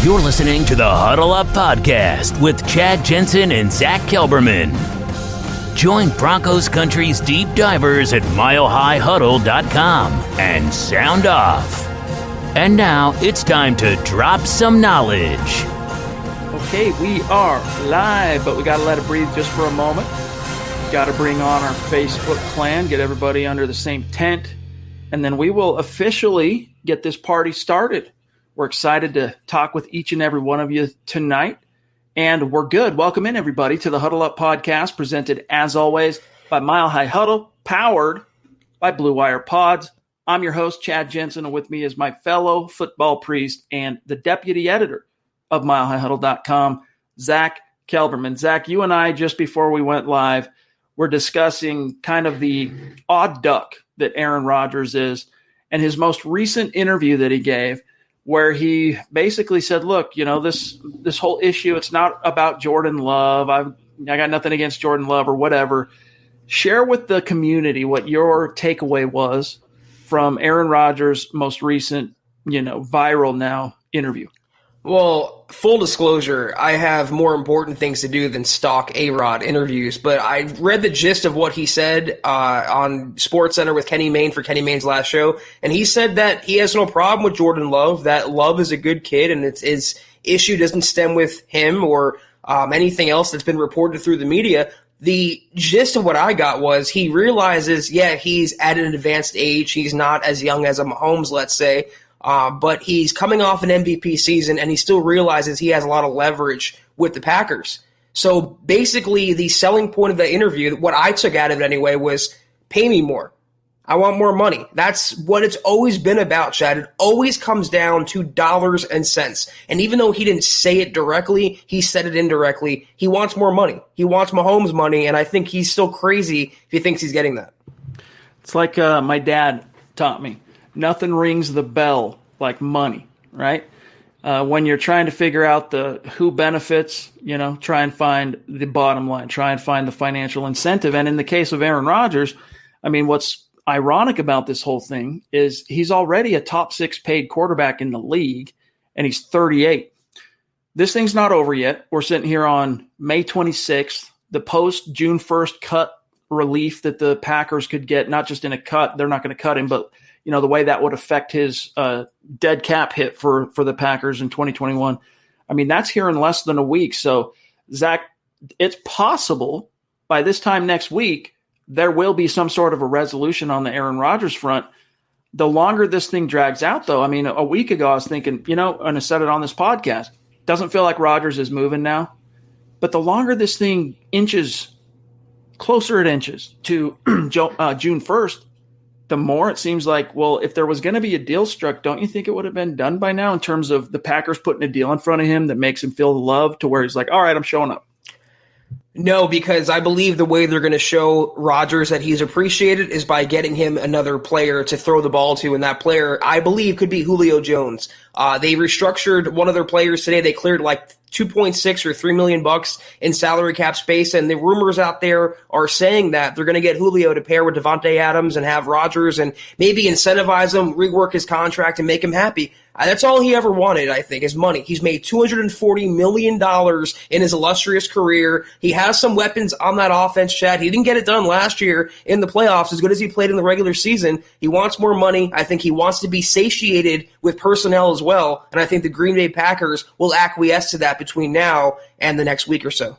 You're listening to the Huddle Up Podcast with Chad Jensen and Zack Kelberman. Join Broncos Country's deep divers at milehighhuddle.com and sound off. And now it's time to drop some knowledge. Okay, we are live, but we got to let it breathe just for a moment. Got to bring on our Facebook clan, get everybody under the same tent, and then we will officially get this party started. We're excited to talk with each and every one of you tonight, and we're good. Welcome in, everybody, to the Huddle Up Podcast, presented, as always, by Mile High Huddle, powered by Blue Wire Pods. I'm your host, Chad Jensen, and with me is my fellow football priest and the deputy editor of milehighhuddle.com, Zack Kelberman. Zack, you and I, just before we went live, were discussing kind of the odd duck that Aaron Rodgers is, and his most recent interview that he gave, where he basically said, look, you know, this whole issue, it's not about Jordan Love. I got nothing against Jordan Love or whatever. Share with the community what your takeaway was from Aaron Rodgers' most recent, viral now interview. Well, full disclosure, I have more important things to do than stalk A-Rod interviews, but I read the gist of what he said on SportsCenter with Kenny Mayne for Kenny Mayne's last show, and he said that he has no problem with Jordan Love, that Love is a good kid, and his issue doesn't stem with him or anything else that's been reported through the media. The gist of what I got was he realizes, he's at an advanced age. He's not as young as a Mahomes, let's say, but he's coming off an MVP season, and he still realizes he has a lot of leverage with the Packers. So basically the selling point of the interview, what I took out of it anyway, was pay me more. I want more money. That's what it's always been about, Chad. It always comes down to dollars and cents. And even though he didn't say it directly, he said it indirectly. He wants more money. He wants Mahomes' money, and I think he's still crazy if he thinks he's getting that. It's like my dad taught me. Nothing rings the bell like money, right? When you're trying to figure out who benefits, try and find the bottom line, try and find the financial incentive. And in the case of Aaron Rodgers, I mean, what's ironic about this whole thing is he's already a top 6 paid quarterback in the league, and he's 38. This thing's not over yet. We're sitting here on May 26th, the post June 1st cut relief that the Packers could get, not just in a cut, they're not going to cut him, but the way that would affect his dead cap hit for the Packers in 2021. I mean, that's here in less than a week. So, Zach, it's possible by this time next week, there will be some sort of a resolution on the Aaron Rodgers front. The longer this thing drags out, though, I mean, a week ago I was thinking, and I said it on this podcast, doesn't feel like Rodgers is moving now. But the longer this thing closer it inches to June 1st, the more it seems like, well, if there was going to be a deal struck, don't you think it would have been done by now in terms of the Packers putting a deal in front of him that makes him feel the love to where he's like, all right, I'm showing up? No, because I believe the way they're going to show Rodgers that he's appreciated is by getting him another player to throw the ball to, and that player, I believe, could be Julio Jones. They restructured one of their players today. They cleared like $2.6 or $3 million in salary cap space, and the rumors out there are saying that they're going to get Julio to pair with Devontae Adams and have Rodgers and maybe incentivize him, rework his contract, and make him happy. That's all he ever wanted, I think, is money. He's made $240 million in his illustrious career. He has some weapons on that offense, Chad. He didn't get it done last year in the playoffs as good as he played in the regular season. He wants more money. I think he wants to be satiated with personnel as well, and I think the Green Bay Packers will acquiesce to that between now and the next week or so.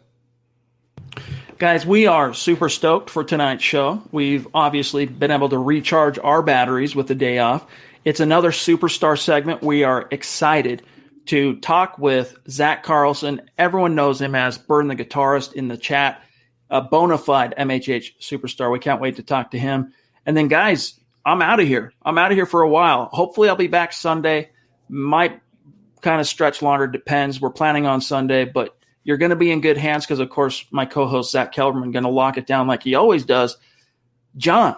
Guys, we are super stoked for tonight's show. We've obviously been able to recharge our batteries with the day off. It's another superstar segment. We are excited to talk with Zach Carlson. Everyone knows him as Burntheguitarist in the chat, a bona fide MHH Superstar. We can't wait to talk to him. And then, guys, I'm out of here. I'm out of here for a while. Hopefully I'll be back Sunday. Might kind of stretch longer, depends. We're planning on Sunday, but you're going to be in good hands because, of course, my co-host Zach Kelberman going to lock it down like he always does. John,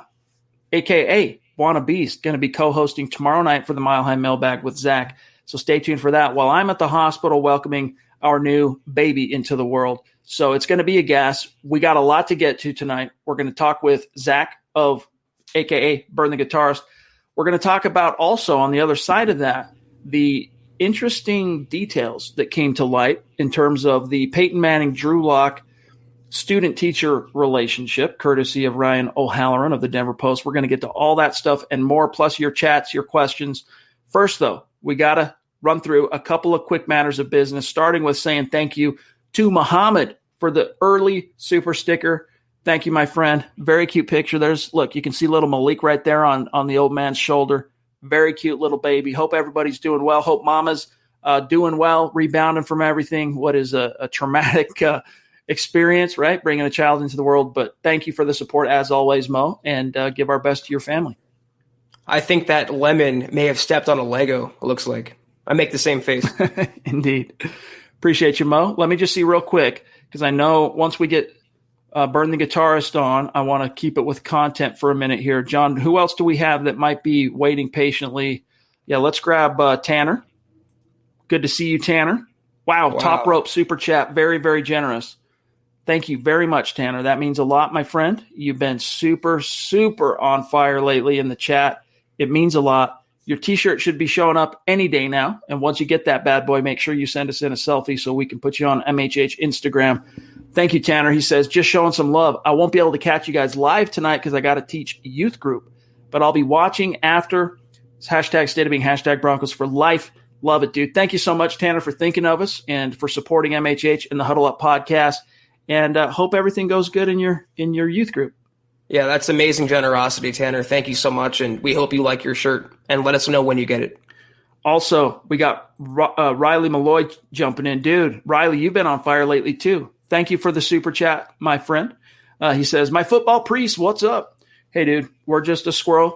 a.k.a. Wanna Beast, going to be co-hosting tomorrow night for the Mile High Mailbag with Zach. So stay tuned for that while I'm at the hospital welcoming our new baby into the world. So it's going to be a gas. We got a lot to get to tonight. We're going to talk with Zach of a.k.a. Burntheguitarist. We're going to talk about also on the other side of that, the interesting details that came to light in terms of the Peyton Manning, Drew Lock student-teacher relationship, courtesy of Ryan O'Halloran of the Denver Post. We're going to get to all that stuff and more, plus your chats, your questions. First, though, we got to run through a couple of quick matters of business, starting with saying thank you to Muhammad for the early super sticker. Thank you, my friend. Very cute picture. Look, you can see little Malik right there on the old man's shoulder. Very cute little baby. Hope everybody's doing well. Hope mama's doing well, rebounding from everything. What is a traumatic experience, right? Bringing a child into the world. But thank you for the support as always, Mo, and give our best to your family. I think that lemon may have stepped on a Lego, it looks like. I make the same face. Indeed. Appreciate you, Mo. Let me just see real quick, because I know once we get Burn the Guitarist on, I want to keep it with content for a minute here. John, who else do we have that might be waiting patiently? Yeah, let's grab Tanner. Good to see you, Tanner. Wow, top rope super chat. Very, very generous. Thank you very much, Tanner. That means a lot, my friend. You've been super, super on fire lately in the chat. It means a lot. Your T-shirt should be showing up any day now. And once you get that bad boy, make sure you send us in a selfie so we can put you on MHH Instagram. Thank you, Tanner. He says, just showing some love. I won't be able to catch you guys live tonight because I got to teach youth group. But I'll be watching after. It's hashtag State of Being, hashtag Broncos for life. Love it, dude. Thank you so much, Tanner, for thinking of us and for supporting MHH and the Huddle Up podcast. And hope everything goes good in your youth group. Yeah, that's amazing generosity, Tanner. Thank you so much, and we hope you like your shirt. And let us know when you get it. Also, we got Riley Malloy jumping in. Dude, Riley, you've been on fire lately too. Thank you for the super chat, my friend. He says, my football priest, what's up? Hey, dude, we're just a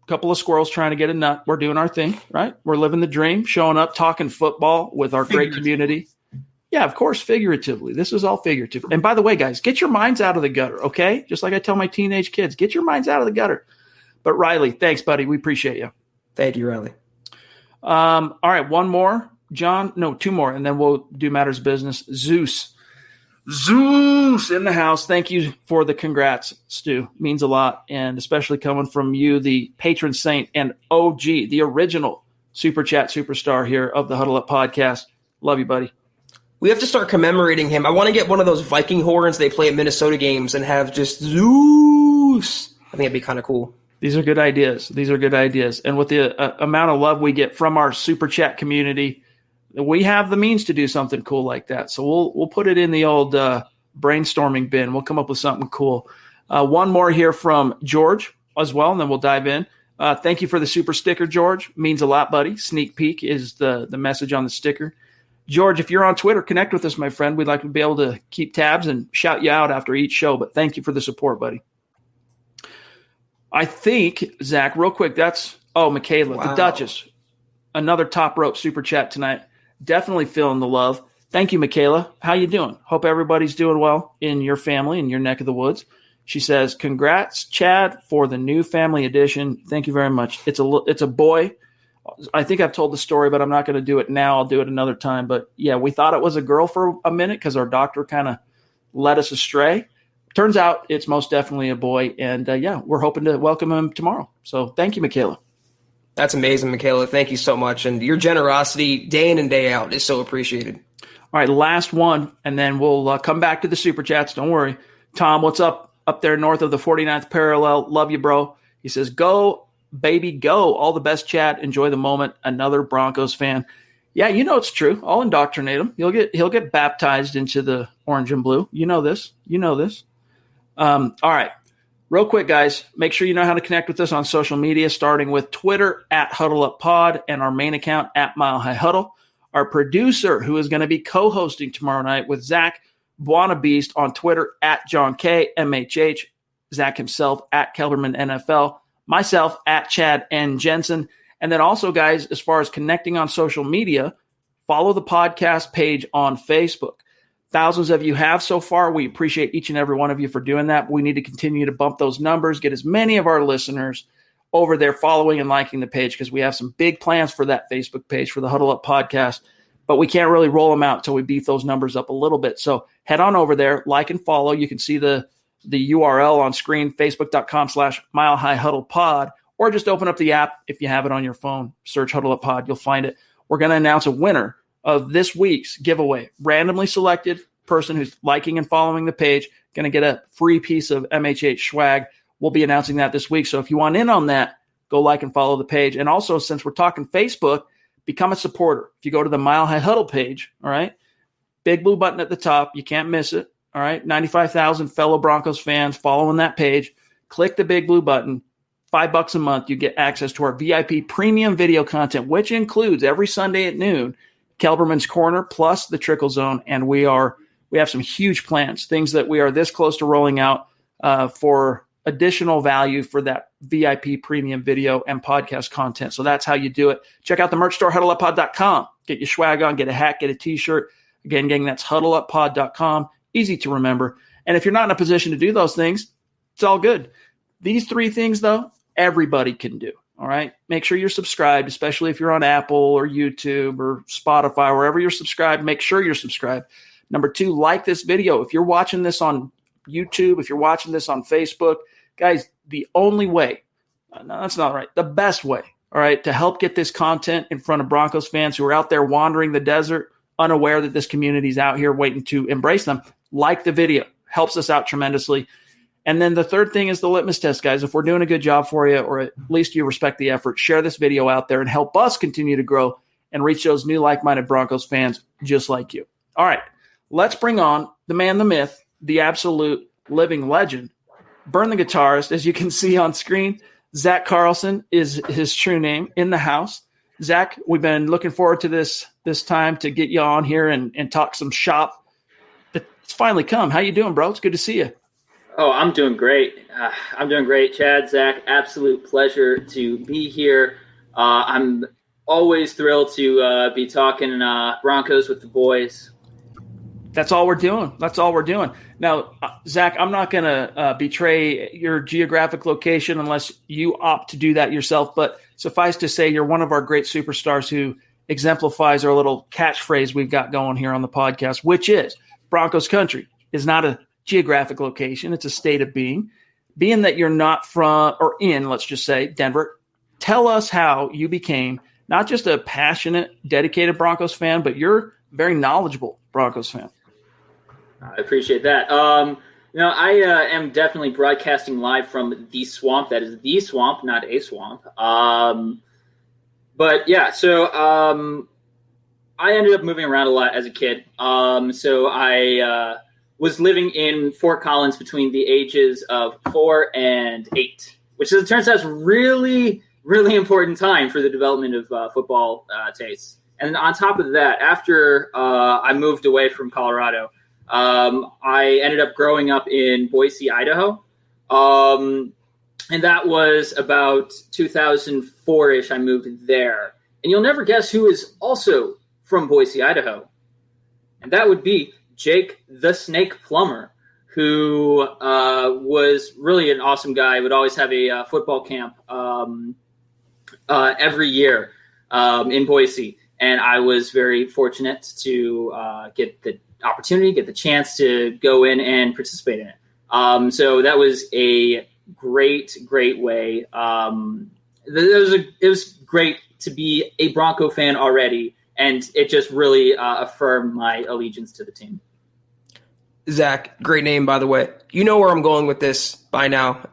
couple of squirrels trying to get a nut. We're doing our thing, right? We're living the dream, showing up, talking football with our great community. Yeah, of course, figuratively. This is all figurative. And by the way, guys, get your minds out of the gutter, okay? Just like I tell my teenage kids, get your minds out of the gutter. But Riley, thanks, buddy. We appreciate you. Thank you, Riley. All right, one more. John, no, two more, and then we'll do matters of business. Zeus in the house. Thank you for the congrats, Stu. Means a lot, and especially coming from you, the patron saint and OG, the original Super Chat superstar here of the Huddle Up podcast. Love you, buddy. We have to start commemorating him. I want to get one of those Viking horns they play at Minnesota games and have just Zeus. I think it'd be kind of cool. These are good ideas. And with the amount of love we get from our Super Chat community, we have the means to do something cool like that. So we'll put it in the old brainstorming bin. We'll come up with something cool. One more here from George as well, and then we'll dive in. Thank you for the super sticker, George. Means a lot, buddy. Sneak peek is the message on the sticker. George, if you're on Twitter, connect with us, my friend. We'd like to be able to keep tabs and shout you out after each show, but thank you for the support, buddy. I think, Zach, real quick, that's Michaela, the Duchess. Another top rope super chat tonight. Definitely feeling the love. Thank you, Michaela. How you doing? Hope everybody's doing well in your family, in your neck of the woods. She says, congrats, Chad, for the new family edition. Thank you very much. It's a boy. I think I've told the story, but I'm not going to do it now. I'll do it another time. But, yeah, we thought it was a girl for a minute because our doctor kind of led us astray. Turns out it's most definitely a boy. And, we're hoping to welcome him tomorrow. So thank you, Michaela. That's amazing, Michaela. Thank you so much. And your generosity day in and day out is so appreciated. All right, last one, and then we'll come back to the Super Chats. Don't worry. Tom, what's up there north of the 49th parallel? Love you, bro. He says, go, baby, go. All the best, Chad. Enjoy the moment. Another Broncos fan. Yeah, it's true. I'll indoctrinate him. He'll get baptized into the orange and blue. You know this. All right. Real quick, guys, make sure you know how to connect with us on social media, starting with Twitter @HuddleUpPod and our main account @MileHighHuddle. Our producer, who is going to be co-hosting tomorrow night with Zach Buonabeast on Twitter @JohnKMHH, Zach himself @Kelberman NFL, myself @Chad and Jensen. And then also, guys, as far as connecting on social media, follow the podcast page on Facebook. Thousands of you have so far. We appreciate each and every one of you for doing that. We need to continue to bump those numbers, get as many of our listeners over there following and liking the page, because we have some big plans for that Facebook page for the Huddle Up podcast, but we can't really roll them out until we beef those numbers up a little bit. So head on over there, like and follow. You can see the URL on screen, facebook.com/milehighhuddlepod, or just open up the app if you have it on your phone. Search Huddle Up Pod. You'll find it. we're going to announce a winner of this week's giveaway. Randomly selected person who's liking and following the page going to get a free piece of MHH swag. We'll be announcing that this week. So if you want in on that, go like and follow the page. And also, since we're talking Facebook, become a supporter. If you go to the Mile High Huddle page, all right, big blue button at the top. You can't miss it. All right, 95,000 fellow Broncos fans following that page. Click the big blue button. $5 a month, you get access to our VIP premium video content, which includes every Sunday at noon, Kelberman's Corner plus the Trickle Zone. And we have some huge plans, things that we are this close to rolling out for additional value for that VIP premium video and podcast content. So that's how you do it. Check out the merch store, huddleuppod.com. Get your swag on, get a hat, get a t-shirt. Again, gang, that's huddleuppod.com. Easy to remember. And if you're not in a position to do those things, it's all good. These 3 things, though, everybody can do. All right. Make sure you're subscribed, especially if you're on Apple or YouTube or Spotify, wherever you're subscribed. Make sure you're subscribed. Number 2, like this video. If you're watching this on YouTube, if you're watching this on Facebook, guys, the only way, no, that's not right, the best way, all right, to help get this content in front of Broncos fans who are out there wandering the desert, unaware that this community is out here waiting to embrace them, like the video. Helps us out tremendously. And then the third thing is the litmus test, guys. If we're doing a good job for you, or at least you respect the effort, share this video out there and help us continue to grow and reach those new like-minded Broncos fans just like you. All right, let's bring on the man, the myth, the absolute living legend, Burn the Guitarist. As you can see on screen, Zach Carlson is his true name, in the house. Zach, we've been looking forward to this time to get you on here and talk some shop. It's finally come. How you doing, bro? It's good to see you. Oh, I'm doing great. I'm doing great. Chad, Zach, absolute pleasure to be here. I'm always thrilled to be talking Broncos with the boys. That's all we're doing. That's all we're doing. Now, Zach, I'm not going to betray your geographic location unless you opt to do that yourself. But suffice to say, you're one of our great superstars who exemplifies our little catchphrase we've got going here on the podcast, which is Broncos country is not a geographic location. It's a state of being. Being that you're not from or in, let's just say, Denver, tell us how you became not just a passionate, dedicated Broncos fan, but you're a very knowledgeable Broncos fan. I appreciate that. I am definitely broadcasting live from the swamp. That is the swamp, not a swamp. But yeah, so I ended up moving around a lot as a kid. So I was living in Fort Collins between the ages of 4 and 8, which as it turns out is really, really important time for the development of football tastes. And on top of that, after I moved away from Colorado, I ended up growing up in Boise, Idaho. And that was about 2004-ish. I moved there. And you'll never guess who is also from Boise, Idaho. And that would be Jake the Snake Plummer, who was really an awesome guy. Would always have a football camp every year in Boise. And I was very fortunate to get the opportunity, get the chance to go in and participate in it. So that was a great way. It was great to be a Bronco fan already, and it just really affirmed my allegiance to the team. Zach, great name, by the way. You know where I'm going with this by now.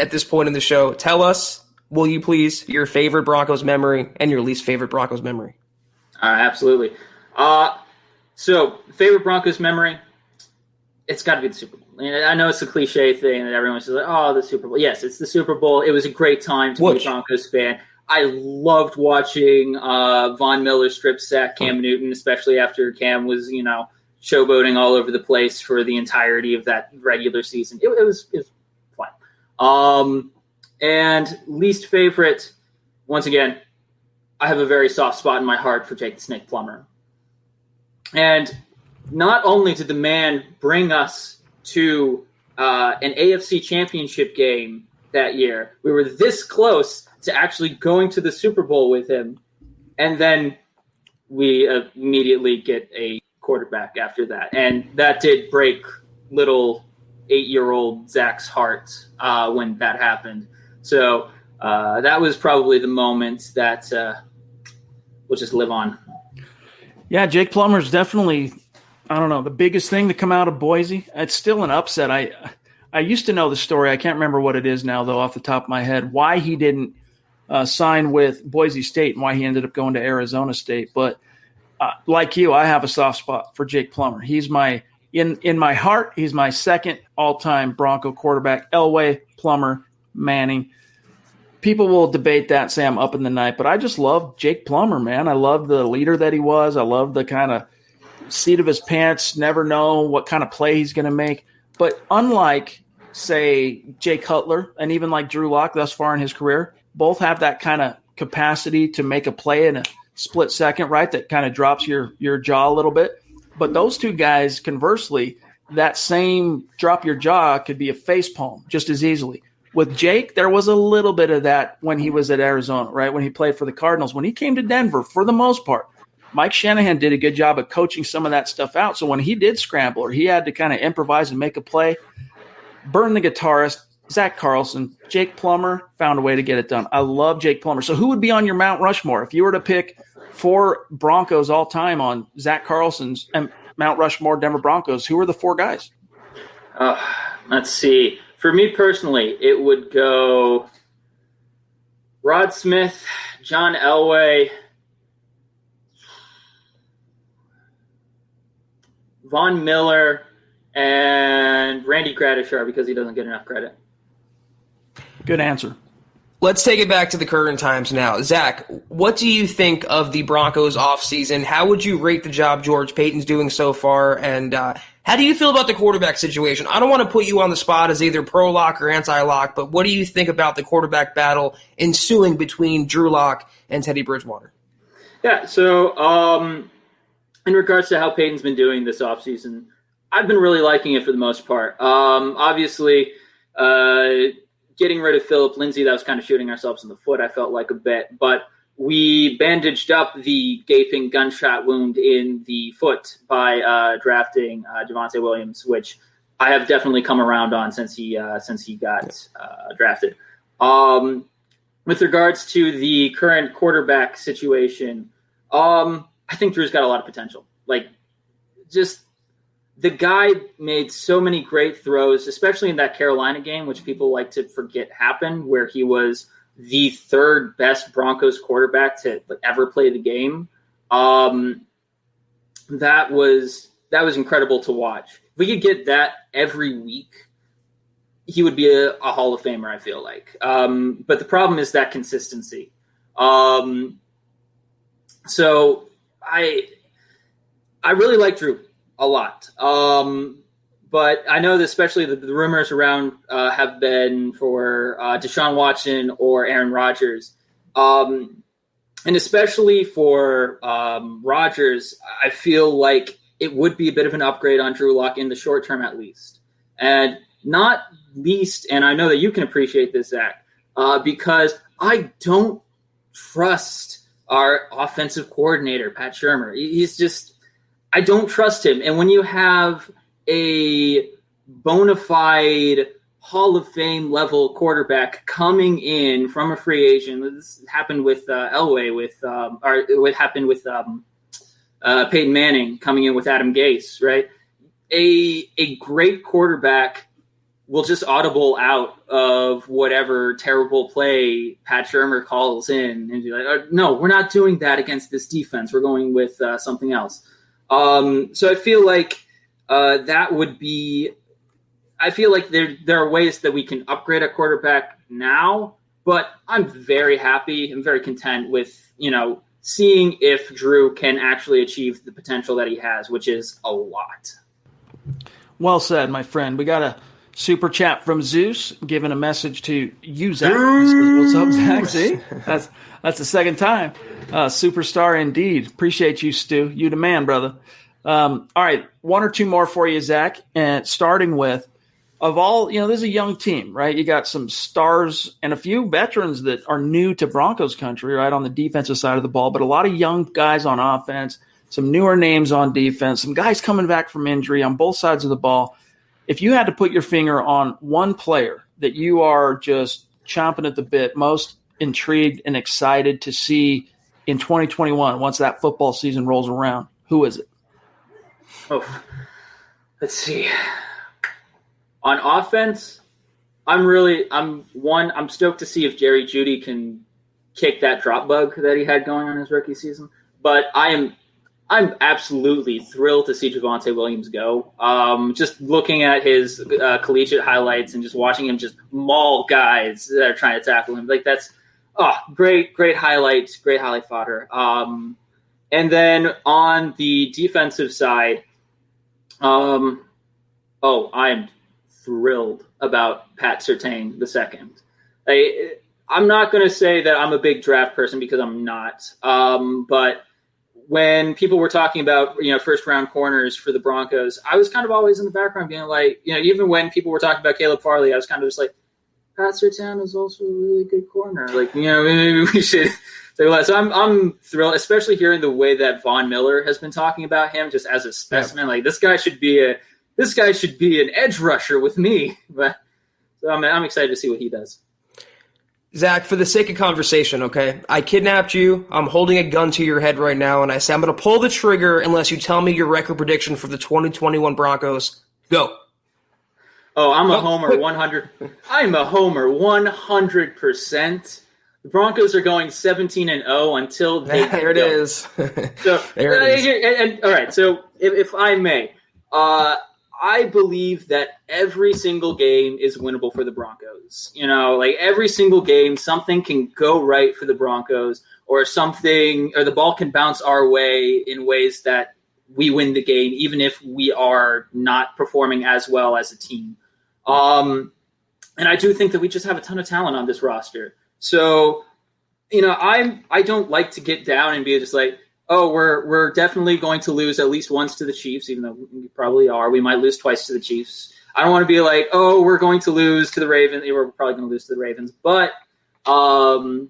At this point in the show, tell us, will you please, your favorite Broncos memory and your least favorite Broncos memory? Absolutely. So, favorite Broncos memory, it's got to be the Super Bowl. And I know it's a cliche thing that everyone says, oh, the Super Bowl. Yes, it's the Super Bowl. It was a great time to be a Broncos fan. I loved watching Von Miller strip sack Cam Newton, especially after Cam was, showboating all over the place for the entirety of that regular season. It was fun. And least favorite, once again, I have a very soft spot in my heart for Jake the Snake Plummer. And not only did the man bring us to an AFC championship game that year, we were this close to actually going to the Super Bowl with him, and then we immediately get a quarterback after that. And that did break little 8-year-old Zach's heart when that happened. So that was probably the moment that live on. Yeah, Jake Plummer's definitely, I don't know, the biggest thing to come out of Boise. It's still an upset. I used to know the story. I can't remember what it is now, though, off the top of my head, why he didn't sign with Boise State and why he ended up going to Arizona State. But like you, I have a soft spot for Jake Plummer. He's in my heart, he's my second all-time Bronco quarterback. Elway, Plummer, Manning. People will debate that, say I'm up in the night, but I just love Jake Plummer, man. I love the leader that he was. I love the kind of seat of his pants, never know what kind of play he's going to make. But unlike, say, Jay Cutler and even like Drew Lock thus far in his career, both have that kind of capacity to make a play in a split second, right, that kind of drops your jaw a little bit. But those two guys, conversely, that same drop your jaw could be a facepalm just as easily. With Jake, there was a little bit of that when he was at Arizona, right, when he played for the Cardinals. When he came to Denver, for the most part, Mike Shanahan did a good job of coaching some of that stuff out. So when he did scramble or he had to kind of improvise and make a play, Burn the Guitarist, Zach Carlson, Jake Plummer found a way to get it done. I love Jake Plummer. So who would be on your Mount Rushmore? If you were to pick 4 Broncos all time on Zach Carlson's Mount Rushmore Denver Broncos, who are the 4 guys? Let's see. For me personally, it would go Rod Smith, John Elway, Von Miller, and Randy Gradishar because he doesn't get enough credit. Good answer. Let's take it back to the current times now. Zach, what do you think of the Broncos offseason? How would you rate the job George Payton's doing so far? And how do you feel about the quarterback situation? I don't want to put you on the spot as either pro-lock or anti-lock, but what do you think about the quarterback battle ensuing between Drew Lock and Teddy Bridgewater? Yeah, so in regards to how Payton's been doing this offseason, I've been really liking it for the most part. Obviously, getting rid of Phillip Lindsay, that was kind of shooting ourselves in the foot, I felt like a bit. But we bandaged up the gaping gunshot wound in the foot by drafting Javonte Williams, which I have definitely come around on since he got drafted. With regards to the current quarterback situation, I think Drew's got a lot of potential. Like, just the guy made so many great throws, especially in that Carolina game, which people like to forget happened, where he was the 3rd best Broncos quarterback to ever play the game. That was incredible to watch. If we could get that every week, he would be a Hall of Famer, I feel like. But the problem is that consistency. So I really like Drew a lot. But I know that especially the rumors around have been for Deshaun Watson or Aaron Rodgers. And especially for Rodgers, I feel like it would be a bit of an upgrade on Drew Lock in the short term at least. And not least, and I know that you can appreciate this, Zach, because I don't trust our offensive coordinator, Pat Shurmur. He's just – I don't trust him. And when you have a bona fide Hall of Fame level quarterback coming in from a free agent, this happened with Elway, what happened with Peyton Manning coming in with Adam Gase, right? A great quarterback will just audible out of whatever terrible play Pat Shurmur calls in and be like, oh, no, we're not doing that against this defense. We're going with something else. So I feel like that would be – I feel like there are ways that we can upgrade a quarterback now, but I'm very happy and very content with, seeing if Drew can actually achieve the potential that he has, which is a lot. Well said, my friend. We got a super chat from Zeus giving a message to you, Zach. What's up, Zach? See? That's the second time. Superstar indeed. Appreciate you, Stu. You the man, brother. All right, 1 or 2 more for you, Zach. And starting with, of all, this is a young team, right? You got some stars and a few veterans that are new to Broncos country, right, on the defensive side of the ball, but a lot of young guys on offense, some newer names on defense, some guys coming back from injury on both sides of the ball. If you had to put your finger on one player that you are just chomping at the bit, most intrigued and excited to see in 2021 once that football season rolls around? Who is it? Oh, let's see. On offense, I'm stoked to see if Jerry Jeudy can kick that drop bug that he had going on his rookie season. But I'm absolutely thrilled to see Javonte Williams go. Just looking at his collegiate highlights and just watching him just maul guys that are trying to tackle him, like that's great highlights, great highlight fodder. And then on the defensive side, I'm thrilled about Pat Surtain II. I'm not going to say that I'm a big draft person because I'm not. But when people were talking about, first round corners for the Broncos, I was kind of always in the background being like, even when people were talking about Caleb Farley, I was kind of just like, Pat Surtain is also a really good corner. Like, maybe we should take a lot. So I'm thrilled, especially hearing the way that Von Miller has been talking about him just as a specimen. Yeah. Like this guy should be an edge rusher with me. But so I'm excited to see what he does. Zach, for the sake of conversation, okay, I kidnapped you. I'm holding a gun to your head right now, and I say I'm going to pull the trigger unless you tell me your record prediction for the 2021 Broncos. Go. Oh, I'm a homer 100. I'm a homer 100%. The Broncos are going 17-0 until they there it is. So there it is. And all right, so if I may, I believe that every single game is winnable for the Broncos. Like every single game, something can go right for the Broncos, or the ball can bounce our way in ways that we win the game, even if we are not performing as well as a team. And I do think that we just have a ton of talent on this roster. So, I don't like to get down and be just like, oh, we're definitely going to lose at least once to the Chiefs, even though we probably are. We might lose twice to the Chiefs. I don't want to be like, oh, we're going to lose to the Ravens. We're probably going to lose to the Ravens. But I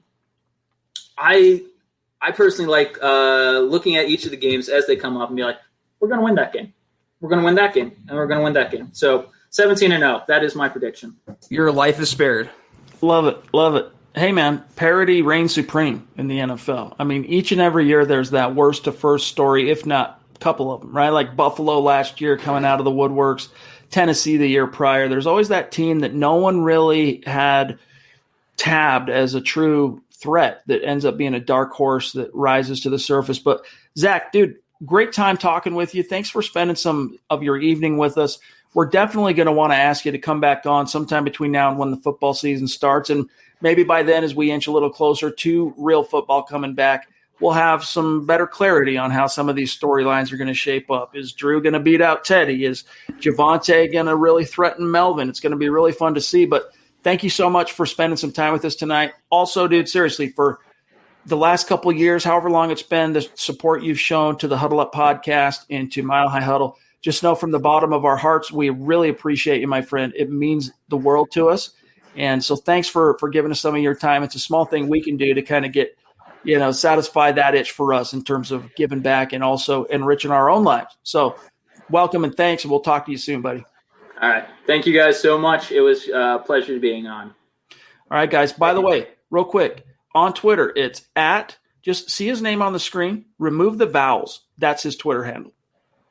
personally like looking at each of the games as they come up and be like, we're going to win that game. We're going to win that game, and we're going to win that game. So 17-0, that is my prediction. Your life is spared. Love it. Love it. Hey, man, parity reigns supreme in the NFL. I mean, each and every year there's that worst to first story, if not a couple of them, right? Like Buffalo last year coming out of the woodworks, Tennessee the year prior. There's always that team that no one really had tabbed as a true threat that ends up being a dark horse that rises to the surface. But, Zach, dude, great time talking with you. Thanks for spending some of your evening with us. We're definitely going to want to ask you to come back on sometime between now and when the football season starts. And maybe by then, as we inch a little closer to real football coming back, we'll have some better clarity on how some of these storylines are going to shape up. Is Drew going to beat out Teddy? Is Javonte going to really threaten Melvin? It's going to be really fun to see. But thank you so much for spending some time with us tonight. Also, dude, seriously, for the last couple of years, however long it's been, the support you've shown to the Huddle Up podcast and to Mile High Huddle, just know from the bottom of our hearts, we really appreciate you, my friend. It means the world to us. And so thanks for giving us some of your time. It's a small thing we can do to kind of get, satisfy that itch for us in terms of giving back and also enriching our own lives. So welcome and thanks, and we'll talk to you soon, buddy. All right. Thank you guys so much. It was a pleasure being on. All right, guys. By the way, real quick, on Twitter, it's just see his name on the screen, remove the vowels. That's his Twitter handle.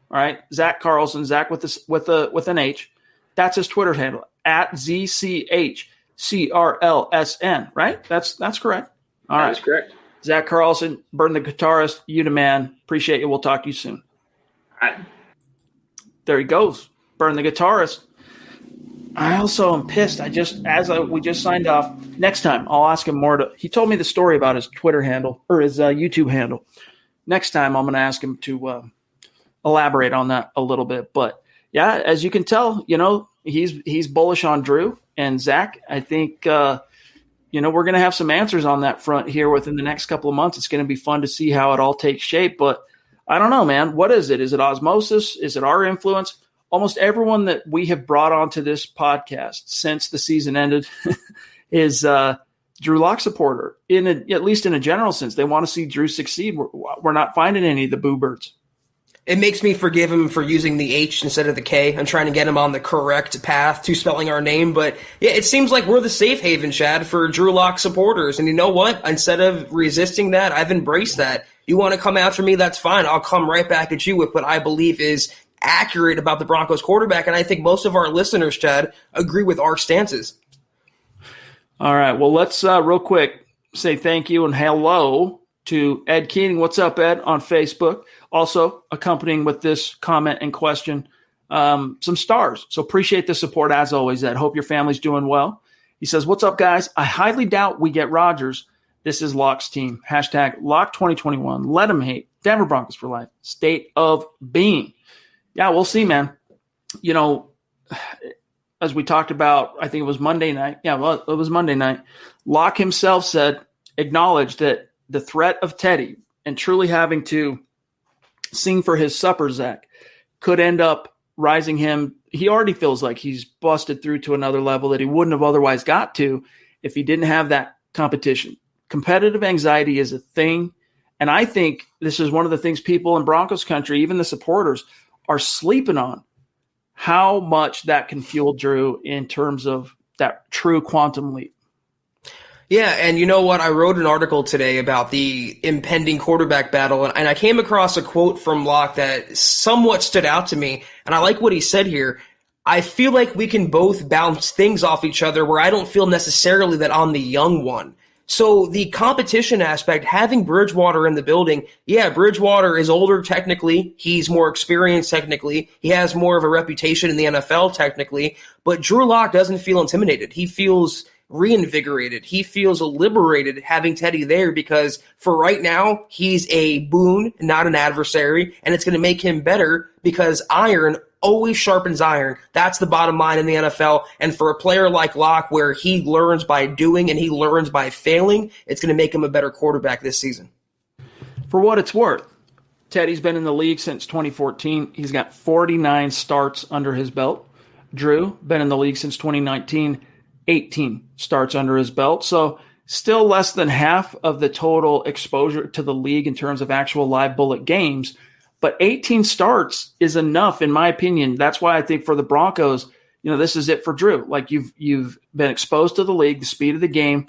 All right, Zach Carlson, Zach with an H. That's his Twitter handle, @ZCHCRLSN. Right? That's correct. All right, that's correct. Zach Carlson, Burn the Guitarist, you the man. Appreciate you. We'll talk to you soon. All right. There he goes, Burn the Guitarist. I also am pissed. We just signed off. Next time, I'll ask him more. He told me the story about his Twitter handle or his YouTube handle. Next time, I'm going to ask him to elaborate on that a little bit. But yeah, as you can tell, he's bullish on Drew and Zach. I think we're going to have some answers on that front here within the next couple of months. It's going to be fun to see how it all takes shape. But I don't know, man. What is it? Is it osmosis? Is it our influence? Almost everyone that we have brought onto this podcast since the season ended is Drew Lock supporter. At least in a general sense, they want to see Drew succeed. We're not finding any of the boo birds. It makes me forgive him for using the H instead of the K. I'm trying to get him on the correct path to spelling our name. But yeah, it seems like we're the safe haven, Chad, for Drew Lock supporters. And you know what? Instead of resisting that, I've embraced that. You want to come after me? That's fine. I'll come right back at you with what I believe is accurate about the Broncos quarterback. And I think most of our listeners, Chad, agree with our stances. All right. Well, let's real quick say thank you and hello to Ed Keating. What's up, Ed, on Facebook? Also, accompanying with this comment and question, some stars. So appreciate the support as always, Ed. Hope your family's doing well. He says, what's up, guys? I highly doubt we get Rodgers. This is Lock's team. Hashtag Lock 2021. Let him hate. Denver Broncos for life. State of being. Yeah, we'll see, man. You know, as we talked about, I think it was Monday night. Yeah, well, it was Monday night. Lock himself acknowledged that the threat of Teddy and truly having to sing for his supper, Zach, could end up rising him. He already feels like he's busted through to another level that he wouldn't have otherwise got to if he didn't have that competition. Competitive anxiety is a thing, and I think this is one of the things people in Broncos country, even the supporters, are sleeping on, how much that can fuel Drew in terms of that true quantum leap. Yeah, and you know what? I wrote an article today about the impending quarterback battle, and I came across a quote from Locke that somewhat stood out to me, and I like what he said here. I feel like we can both bounce things off each other where I don't feel necessarily that I'm the young one. So the competition aspect, having Bridgewater in the building, yeah, Bridgewater is older technically. He's more experienced technically. He has more of a reputation in the NFL technically. But Drew Lock doesn't feel intimidated. He feels reinvigorated. He feels liberated having Teddy there because for right now, he's a boon, not an adversary, and it's going to make him better because iron always sharpens iron. That's the bottom line in the NFL. And for a player like Locke, where he learns by doing and he learns by failing, it's going to make him a better quarterback this season. For what it's worth, Teddy's been in the league since 2014. He's got 49 starts under his belt. Drew, been in the league since 2019, 18 starts under his belt. So still less than half of the total exposure to the league in terms of actual live bullet games. But 18 starts is enough, in my opinion. That's why I think for the Broncos, you know, this is it for Drew. Like you've been exposed to the league, the speed of the game,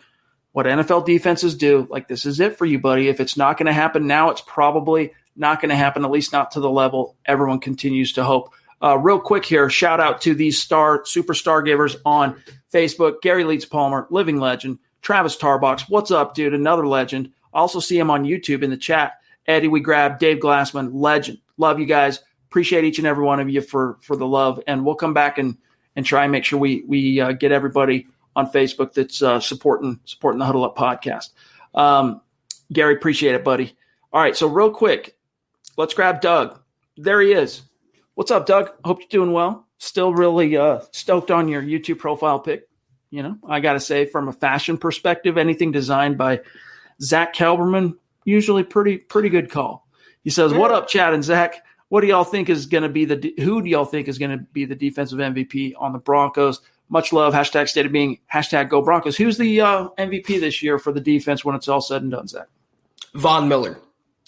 what NFL defenses do. Like this is it for you, buddy. If it's not going to happen now, it's probably not going to happen, at least not to the level everyone continues to hope. Real quick here, shout out to these superstar givers on Facebook. Gary Leeds Palmer, living legend. Travis Tarbox, what's up, dude? Another legend. Also see him on YouTube in the chat. Eddie, we grabbed Dave Glassman, legend. Love you guys. Appreciate each and every one of you for the love. And we'll come back and try and make sure we get everybody on Facebook that's supporting the Huddle Up podcast. Gary, appreciate it, buddy. All right, so real quick, let's grab Doug. There he is. What's up, Doug? Hope you're doing well. Still really stoked on your YouTube profile pic. You know, I got to say, from a fashion perspective, anything designed by Zack Kelberman, usually pretty good call. He says, "What up, Chad and Zach? What do y'all think is going to be who do y'all think is going to be the defensive MVP on the Broncos? Much love. Hashtag state of being. Hashtag go Broncos. Who's the MVP this year for the defense when it's all said and done, Zach?" Von Miller.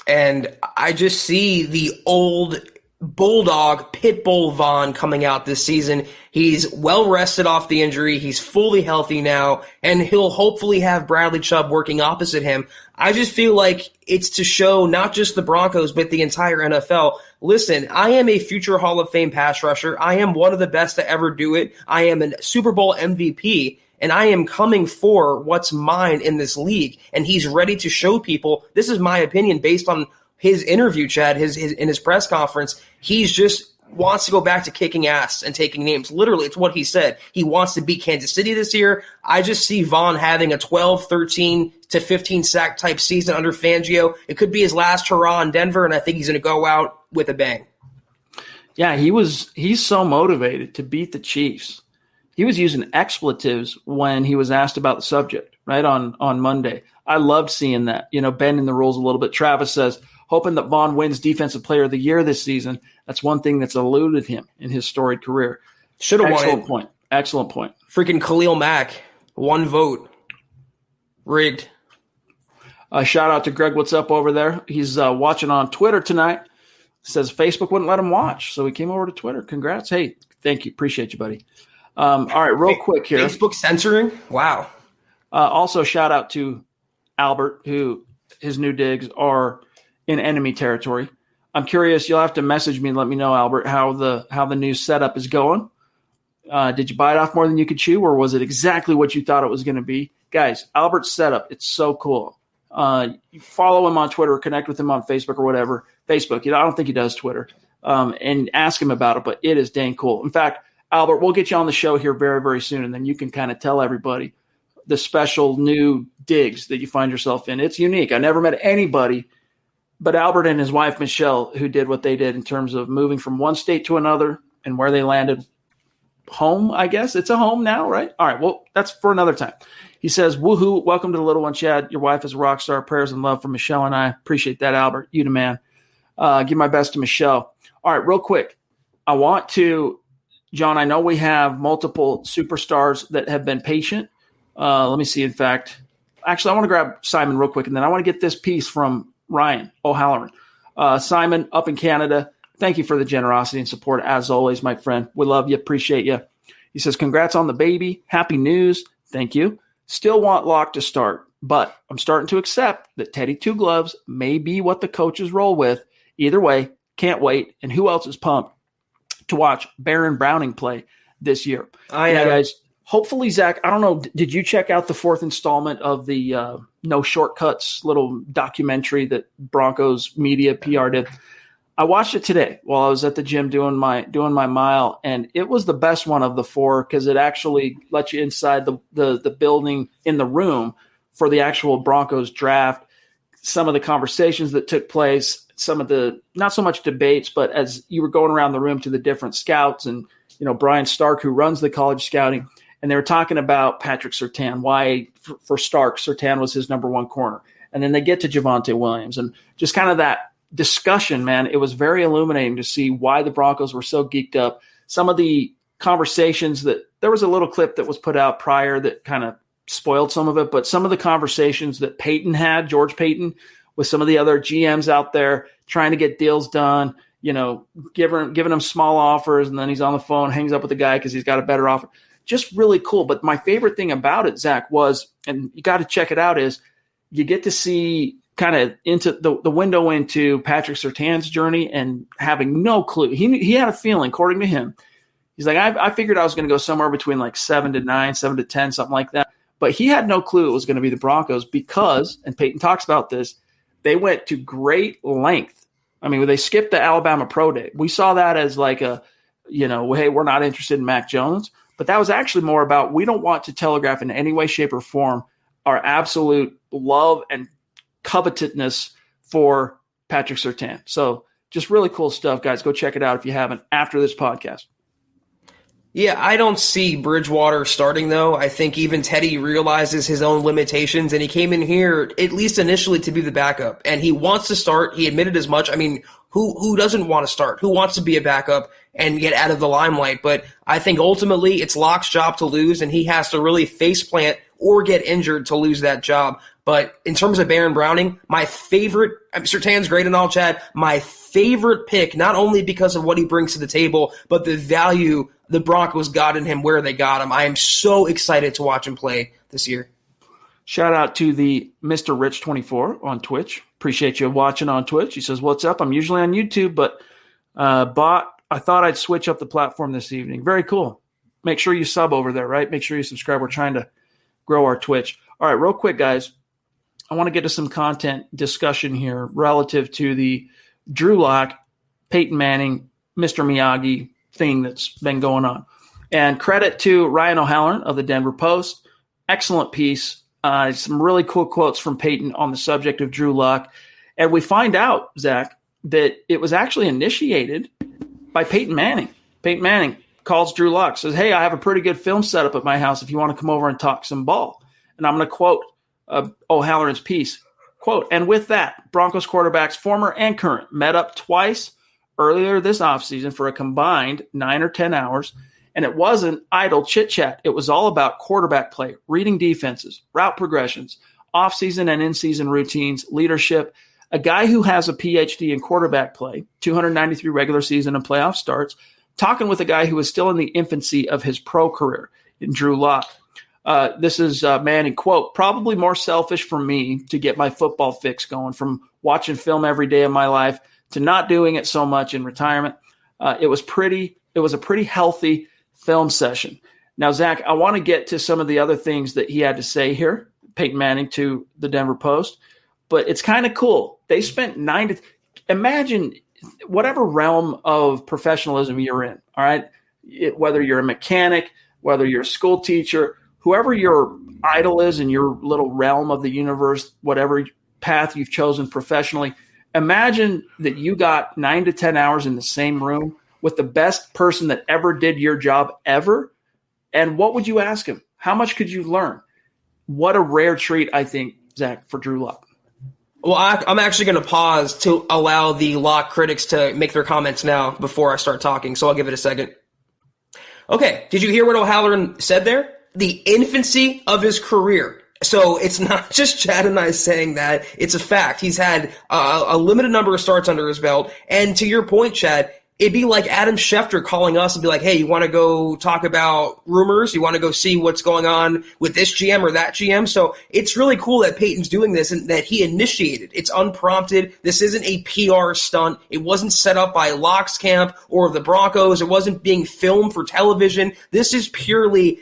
And I just see the old Bulldog, Pitbull Von coming out this season. He's well rested off the injury. He's fully healthy now, and he'll hopefully have Bradley Chubb working opposite him. I just feel like it's to show not just the Broncos, but the entire NFL. Listen, I am a future Hall of Fame pass rusher. I am one of the best to ever do it. I am a Super Bowl MVP, and I am coming for what's mine in this league. And he's ready to show people. This is my opinion based on his interview, Chad, in his press conference. He's just wants to go back to kicking ass and taking names. Literally, it's what he said. He wants to beat Kansas City this year. I just see Vaughn having a 12, 13 to 15 sack type season under Fangio. It could be his last hurrah in Denver, and I think he's going to go out with a bang. Yeah, he's so motivated to beat the Chiefs. He was using expletives when he was asked about the subject, right, on Monday. I loved seeing that, bending the rules a little bit. Travis says, hoping that Vaughn wins Defensive Player of the Year this season. That's one thing that's eluded him in his storied career. Should have won. Excellent point. Freaking Khalil Mack, 1 vote. Rigged. Shout out to Greg. What's up over there? He's watching on Twitter tonight. Says Facebook wouldn't let him watch, so he came over to Twitter. Congrats. Hey, thank you. Appreciate you, buddy. All right, real quick here. Facebook censoring? Wow. Also, shout out to Albert, who his new digs are in enemy territory. I'm curious. You'll have to message me and let me know, Albert, how the new setup is going. Did you bite off more than you could chew, or was it exactly what you thought it was going to be? Guys, Albert's setup, it's so cool. You follow him on Twitter, connect with him on Facebook or whatever. Facebook, I don't think he does Twitter, and ask him about it, but it is dang cool. In fact, Albert, we'll get you on the show here very, very soon, and then you can kind of tell everybody the special new digs that you find yourself in. It's unique. I never met anybody but Albert and his wife, Michelle, who did what they did in terms of moving from one state to another and where they landed. Home, I guess. It's a home now, right? All right, well, that's for another time. He says, woohoo, welcome to the little one, Chad. Your wife is a rock star. Prayers and love from Michelle and I. Appreciate that, Albert. You the man. Give my best to Michelle. All right, real quick. I want to, John, I know we have multiple superstars that have been patient. Let me see. In fact, actually, I want to grab Simon real quick, and then I want to get this piece from Ryan O'Halloran. Simon, up in Canada, thank you for the generosity and support, as always, my friend. We love you. Appreciate you. He says, congrats on the baby. Happy news. Thank you. Still want Locke to start, but I'm starting to accept that Teddy Two Gloves may be what the coaches roll with. Either way, can't wait. And who else is pumped to watch Baron Browning play this year? Yeah, guys. Hopefully, Zach, I don't know, did you check out the 4th installment of the No Shortcuts little documentary that Broncos media PR did? I watched it today while I was at the gym doing my mile, and it was the best one of the 4 because it actually let you inside the building in the room for the actual Broncos draft, some of the conversations that took place, some of the not so much debates, but as you were going around the room to the different scouts and Brian Stark, who runs the college scouting, and they were talking about Patrick Surtain, why for Stark, Surtain was his number 1 corner. And then they get to Javonte Williams and just kind of that discussion, man. It was very illuminating to see why the Broncos were so geeked up. Some of the conversations that there was a little clip that was put out prior that kind of spoiled some of it, but some of the conversations that Peyton had, George Peyton, with some of the other GMs out there trying to get deals done, giving them small offers, and then he's on the phone, hangs up with the guy because he's got a better offer. Just really cool. But my favorite thing about it, Zach, was, and you got to check it out, is you get to see kind of into the window into Patrick Surtain's journey and having no clue. He had a feeling, according to him. He's like, I figured I was going to go somewhere between like 7 to 9, 7 to 10, something like that. But he had no clue it was going to be the Broncos because, and Peyton talks about this, they went to great length. I mean, they skipped the Alabama Pro Day. We saw that as like a, hey, we're not interested in Mac Jones. But that was actually more about we don't want to telegraph in any way, shape, or form our absolute love and covetousness for Patrick Surtain. So just really cool stuff, guys. Go check it out if you haven't after this podcast. Yeah, I don't see Bridgewater starting, though. I think even Teddy realizes his own limitations, and he came in here, at least initially, to be the backup. And he wants to start. He admitted as much. I mean, who doesn't want to start? Who wants to be a backup and get out of the limelight? But I think ultimately it's Locke's job to lose, and he has to really faceplant or get injured to lose that job. But in terms of Baron Browning, my favorite – Surtain's great and all, Chad. My favorite pick, not only because of what he brings to the table, but the value the Broncos got in him where they got him. I am so excited to watch him play this year. Shout out to the Mr. Rich24 on Twitch. Appreciate you watching on Twitch. He says, what's up? I'm usually on YouTube, but I thought I'd switch up the platform this evening. Very cool. Make sure you sub over there, right? Make sure you subscribe. We're trying to grow our Twitch. All right, real quick, guys. I want to get to some content discussion here relative to the Drew Lock, Peyton Manning, Mr. Miyagi thing that's been going on. And credit to Ryan O'Halloran of the Denver Post. Excellent piece. Some really cool quotes from Peyton on the subject of Drew Lock. And we find out, Zach, that it was actually initiated by Peyton Manning. Peyton Manning calls Drew Lock, says, hey, I have a pretty good film setup at my house if you want to come over and talk some ball. And I'm going to quote O'Halloran's piece. Quote, and with that, Broncos quarterbacks, former and current, met up twice earlier this offseason for a combined 9 or 10 hours. And it wasn't idle chit-chat. It was all about quarterback play, reading defenses, route progressions, offseason and in-season routines, leadership. A guy who has a PhD in quarterback play, 293 regular season and playoff starts, talking with a guy who is still in the infancy of his pro career in Drew Lock. This is Manning, quote, probably more selfish for me to get my football fix going from watching film every day of my life to not doing it so much in retirement. It was a pretty healthy film session. Now, Zach, I want to get to some of the other things that he had to say here, Peyton Manning to the Denver Post, but it's kind of cool. They spent imagine whatever realm of professionalism you're in, all right? Whether you're a mechanic, whether you're a school teacher, whoever your idol is in your little realm of the universe, whatever path you've chosen professionally, imagine that you got 9 to 10 hours in the same room with the best person that ever did your job ever. And what would you ask him? How much could you learn? What a rare treat, I think, Zach, for Drew Lock. Well, I'm actually going to pause to allow the Lock critics to make their comments now before I start talking, so I'll give it a second. Okay, did you hear what O'Halloran said there? The infancy of his career. So it's not just Chad and I saying that. It's a fact. He's had a limited number of starts under his belt. And to your point, Chad, it'd be like Adam Schefter calling us and be like, hey, you want to go talk about rumors? You want to go see what's going on with this GM or that GM? So it's really cool that Peyton's doing this and that he initiated. It's unprompted. This isn't a PR stunt. It wasn't set up by Lock's camp or the Broncos. It wasn't being filmed for television. This is purely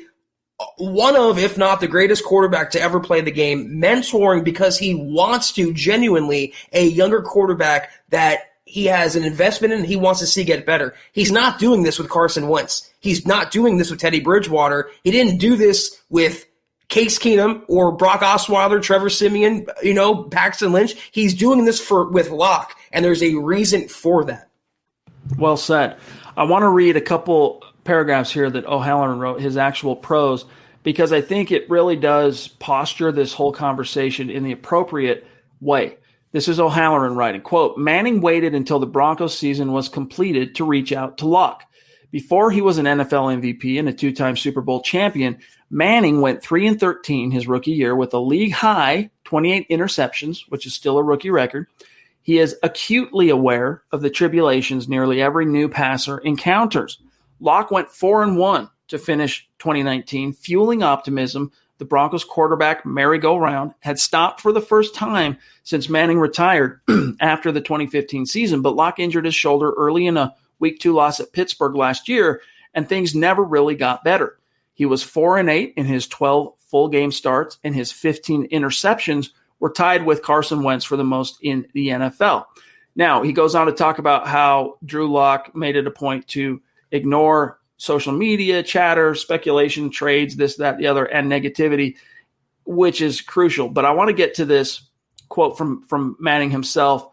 one of, if not the greatest quarterback to ever play the game, mentoring because he wants to genuinely a younger quarterback that he has an investment in and he wants to see get better. He's not doing this with Carson Wentz. He's not doing this with Teddy Bridgewater. He didn't do this with Case Keenum or Brock Osweiler, Trevor Siemian, Paxton Lynch. He's doing this with Lock, and there's a reason for that. Well said. I want to read a couple paragraphs here that O'Halloran wrote, his actual prose, because I think it really does posture this whole conversation in the appropriate way. This is O'Halloran writing, quote, Manning waited until the Broncos season was completed to reach out to Lock. Before he was an NFL MVP and a two-time Super Bowl champion, Manning went 3-13 his rookie year with a league-high 28 interceptions, which is still a rookie record. He is acutely aware of the tribulations nearly every new passer encounters. Lock went 4-1 to finish 2019, fueling optimism. The Broncos quarterback merry-go-round had stopped for the first time since Manning retired after the 2015 season, but Lock injured his shoulder early in a Week 2 loss at Pittsburgh last year, and things never really got better. He was 4-8 in his 12 full-game starts, and his 15 interceptions were tied with Carson Wentz for the most in the NFL. Now, he goes on to talk about how Drew Lock made it a point to ignore social media, chatter, speculation, trades, this, that, the other, and negativity, which is crucial. But I want to get to this quote from Manning himself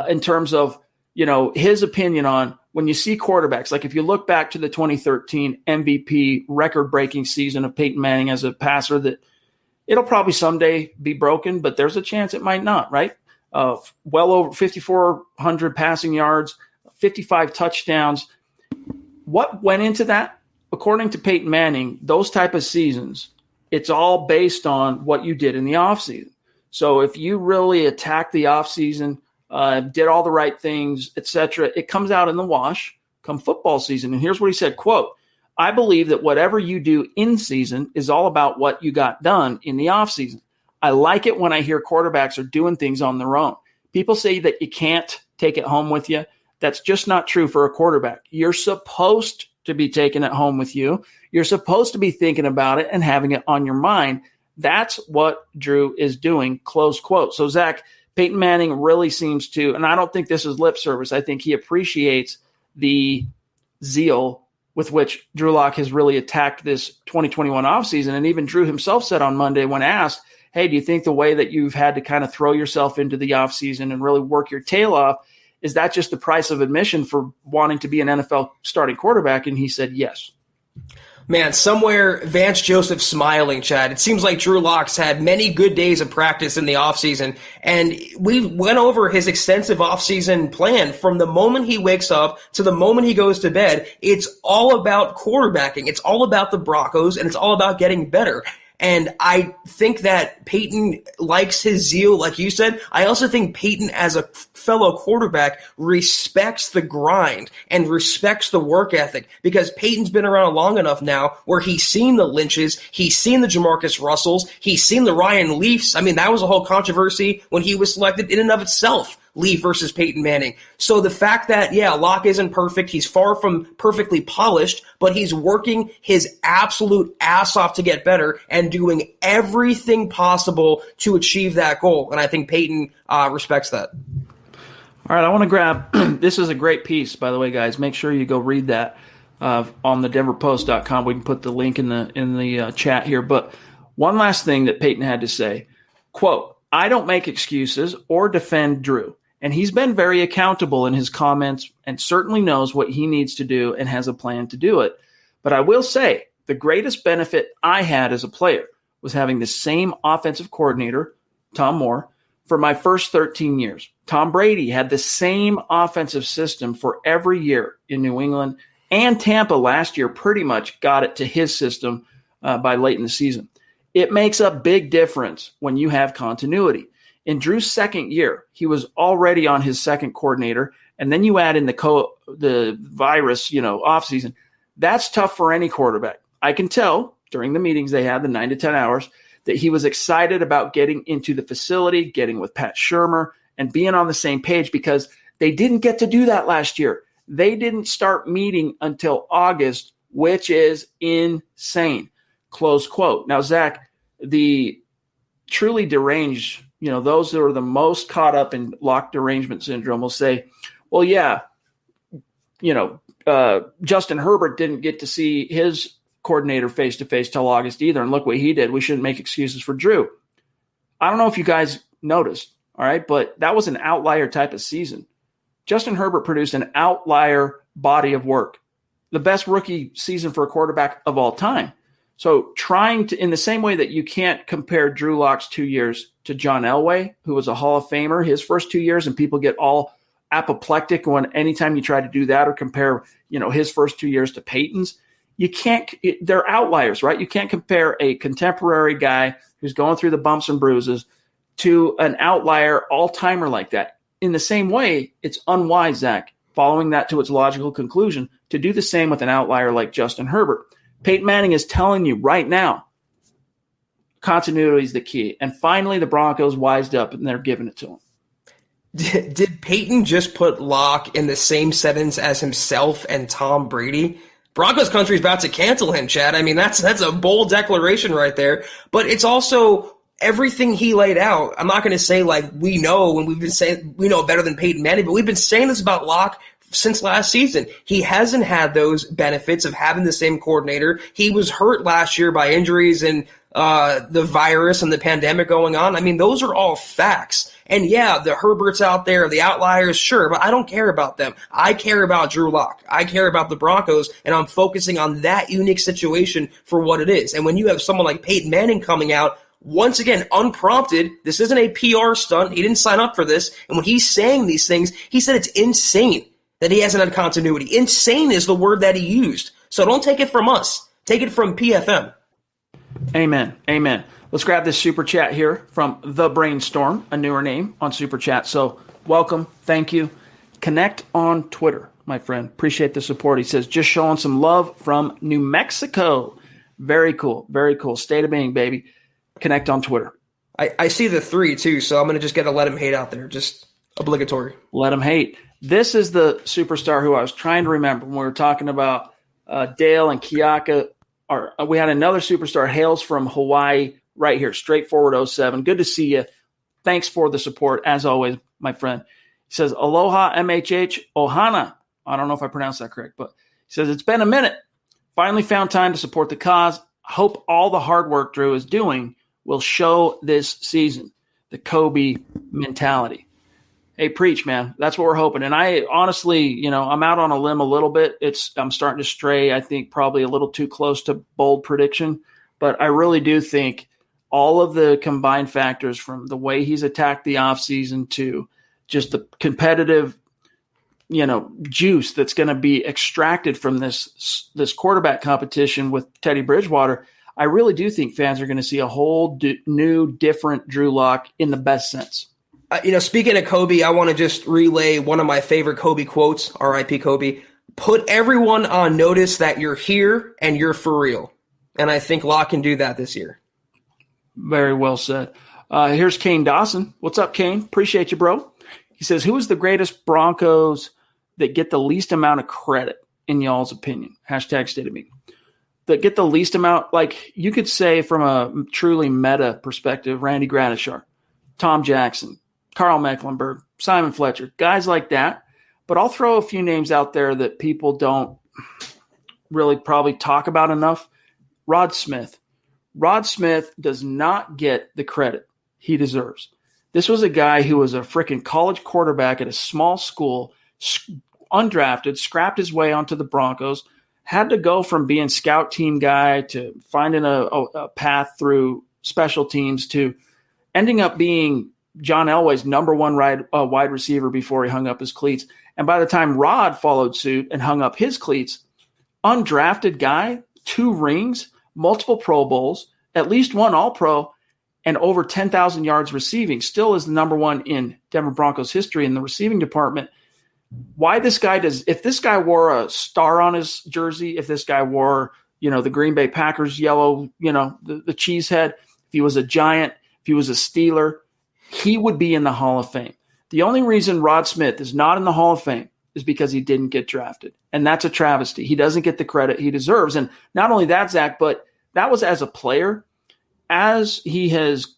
in terms of, his opinion on when you see quarterbacks. Like if you look back to the 2013 MVP record-breaking season of Peyton Manning as a passer, that it'll probably someday be broken, but there's a chance it might not, right? Well over 5,400 passing yards, 55 touchdowns. What went into that? According to Peyton Manning, those type of seasons, it's all based on what you did in the offseason. So if you really attack the offseason, did all the right things, etc., it comes out in the wash come football season. And here's what he said, quote, I believe that whatever you do in season is all about what you got done in the offseason. I like it when I hear quarterbacks are doing things on their own. People say that you can't take it home with you. That's just not true for a quarterback. You're supposed to be taking it home with you. You're supposed to be thinking about it and having it on your mind. That's what Drew is doing, close quote. So, Zach, Peyton Manning really seems to, and I don't think this is lip service, I think he appreciates the zeal with which Drew Lock has really attacked this 2021 offseason. And even Drew himself said on Monday when asked, hey, do you think the way that you've had to kind of throw yourself into the offseason and really work your tail off, is that just the price of admission for wanting to be an NFL starting quarterback? And he said yes. Man, somewhere Vance Joseph smiling, Chad. It seems like Drew Lock's had many good days of practice in the offseason, and we went over his extensive offseason plan from the moment he wakes up to the moment he goes to bed. It's all about quarterbacking. It's all about the Broncos, and it's all about getting better. And I think that Peyton likes his zeal, like you said. I also think Peyton, as a fellow quarterback, respects the grind and respects the work ethic, because Peyton's been around long enough now where he's seen the Lynches, he's seen the Jamarcus Russells, he's seen the Ryan Leafs. I mean, that was a whole controversy when he was selected in and of itself. Leaf versus Peyton Manning. So the fact that, Locke isn't perfect, he's far from perfectly polished, but he's working his absolute ass off to get better and doing everything possible to achieve that goal. And I think Peyton respects that. All right, I want to grab – this is a great piece, by the way, guys. Make sure you go read that on the denverpost.com. We can put the link in the chat here. But one last thing that Peyton had to say, quote, "I don't make excuses or defend Drew. And he's been very accountable in his comments and certainly knows what he needs to do and has a plan to do it. But I will say the greatest benefit I had as a player was having the same offensive coordinator, Tom Moore, for my first 13 years. Tom Brady had the same offensive system for every year in New England, and Tampa last year pretty much got it to his system by late in the season. It makes a big difference when you have continuity. In Drew's second year, he was already on his second coordinator, and then you add in the virus, offseason. That's tough for any quarterback. I can tell during the meetings they had, the 9 to 10 hours, that he was excited about getting into the facility, getting with Pat Shurmur, and being on the same page, because they didn't get to do that last year. They didn't start meeting until August, which is insane. Close quote. Now, Zach, the truly deranged, those that are the most caught up in Locke derangement syndrome will say, well, Justin Herbert didn't get to see his coordinator face-to-face till August either, and look what he did. We shouldn't make excuses for Drew. I don't know if you guys noticed, all right, but that was an outlier type of season. Justin Herbert produced an outlier body of work, the best rookie season for a quarterback of all time. So trying to, in the same way that you can't compare Drew Lock's 2 years to John Elway, who was a Hall of Famer, his first 2 years, and people get all apoplectic when anytime you try to do that or compare, his first 2 years to Peyton's. You can't, they're outliers, right? You can't compare a contemporary guy who's going through the bumps and bruises to an outlier all-timer like that. In the same way, it's unwise, Zach, following that to its logical conclusion, to do the same with an outlier like Justin Herbert. Peyton Manning is telling you right now, continuity is the key. And finally, the Broncos wised up, and they're giving it to him. Did Peyton just put Locke in the same sentence as himself and Tom Brady? Broncos country is about to cancel him, Chad. I mean, that's a bold declaration right there. But it's also everything he laid out. I'm not going to say like we know, and we've been saying we know better than Peyton Manning, but we've been saying this about Locke since last season. He hasn't had those benefits of having the same coordinator. He was hurt last year by injuries and the virus and the pandemic going on. I mean, those are all facts. And yeah, the Herberts out there, the outliers, sure, but I don't care about them. I care about Drew Lock. I care about the Broncos, and I'm focusing on that unique situation for what it is. And when you have someone like Peyton Manning coming out, once again, unprompted, this isn't a PR stunt. He didn't sign up for this. And when he's saying these things, he said it's insane that he hasn't had continuity. Insane is the word that he used. So don't take it from us. Take it from PFM. Amen. Amen. Let's grab this super chat here from The Brainstorm, a newer name on super chat. So welcome. Thank you. Connect on Twitter, my friend. Appreciate the support. He says, just showing some love from New Mexico. Very cool. Very cool. State of being, baby. Connect on Twitter. I see the 3 too, so I'm going to just get a let him hate out there. Just obligatory. Let him hate. This is the superstar who I was trying to remember when we were talking about Dale and Kiaka. We had another superstar, hails from Hawaii, right here, straightforward 07. Good to see you. Thanks for the support, as always, my friend. He says, aloha, MHH, ohana. I don't know if I pronounced that correct, but he says, it's been a minute. Finally found time to support the cause. Hope all the hard work Drew is doing will show this season. The Kobe mentality. Hey, preach, man. That's what we're hoping. And I honestly, I'm out on a limb a little bit. I'm starting to stray, I think, probably a little too close to bold prediction. But I really do think all of the combined factors, from the way he's attacked the offseason to just the competitive, juice that's going to be extracted from this quarterback competition with Teddy Bridgewater, I really do think fans are going to see a whole new, different Drew Lock in the best sense. Speaking of Kobe, I want to just relay one of my favorite Kobe quotes, R.I.P. Kobe. Put everyone on notice that you're here and you're for real. And I think Locke can do that this year. Very well said. Here's Kane Dawson. What's up, Kane? Appreciate you, bro. He says, who is the greatest Broncos that get the least amount of credit, in y'all's opinion? Hashtag state of me. That get the least amount, like you could say from a truly meta perspective, Randy Gradishar, Tom Jackson, Carl Mecklenburg, Simon Fletcher, guys like that. But I'll throw a few names out there that people don't really probably talk about enough. Rod Smith. Rod Smith does not get the credit he deserves. This was a guy who was a freaking college quarterback at a small school, undrafted, scrapped his way onto the Broncos, had to go from being scout team guy to finding a path through special teams to ending up being John Elway's number one wide receiver before he hung up his cleats. And by the time Rod followed suit and hung up his cleats, undrafted guy, 2 rings, multiple Pro Bowls, at least 1 All-Pro, and over 10,000 yards receiving, still is the number 1 in Denver Broncos history in the receiving department. Why this guy if this guy wore a star on his jersey, if this guy wore, the Green Bay Packers yellow, the cheese head, if he was a Giant, if he was a Steeler, he would be in the Hall of Fame. The only reason Rod Smith is not in the Hall of Fame is because he didn't get drafted. And that's a travesty. He doesn't get the credit he deserves. And not only that, Zach, but that was as a player. As he has,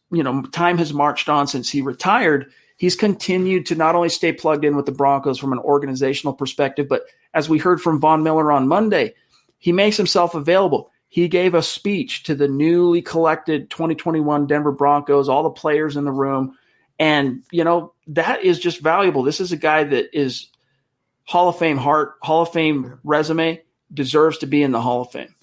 time has marched on since he retired, he's continued to not only stay plugged in with the Broncos from an organizational perspective, but as we heard from Von Miller on Monday, he makes himself available. He gave a speech to the newly collected 2021 Denver Broncos, all the players in the room. And, that is just valuable. This is a guy that is Hall of Fame heart, Hall of Fame resume, deserves to be in the Hall of Fame.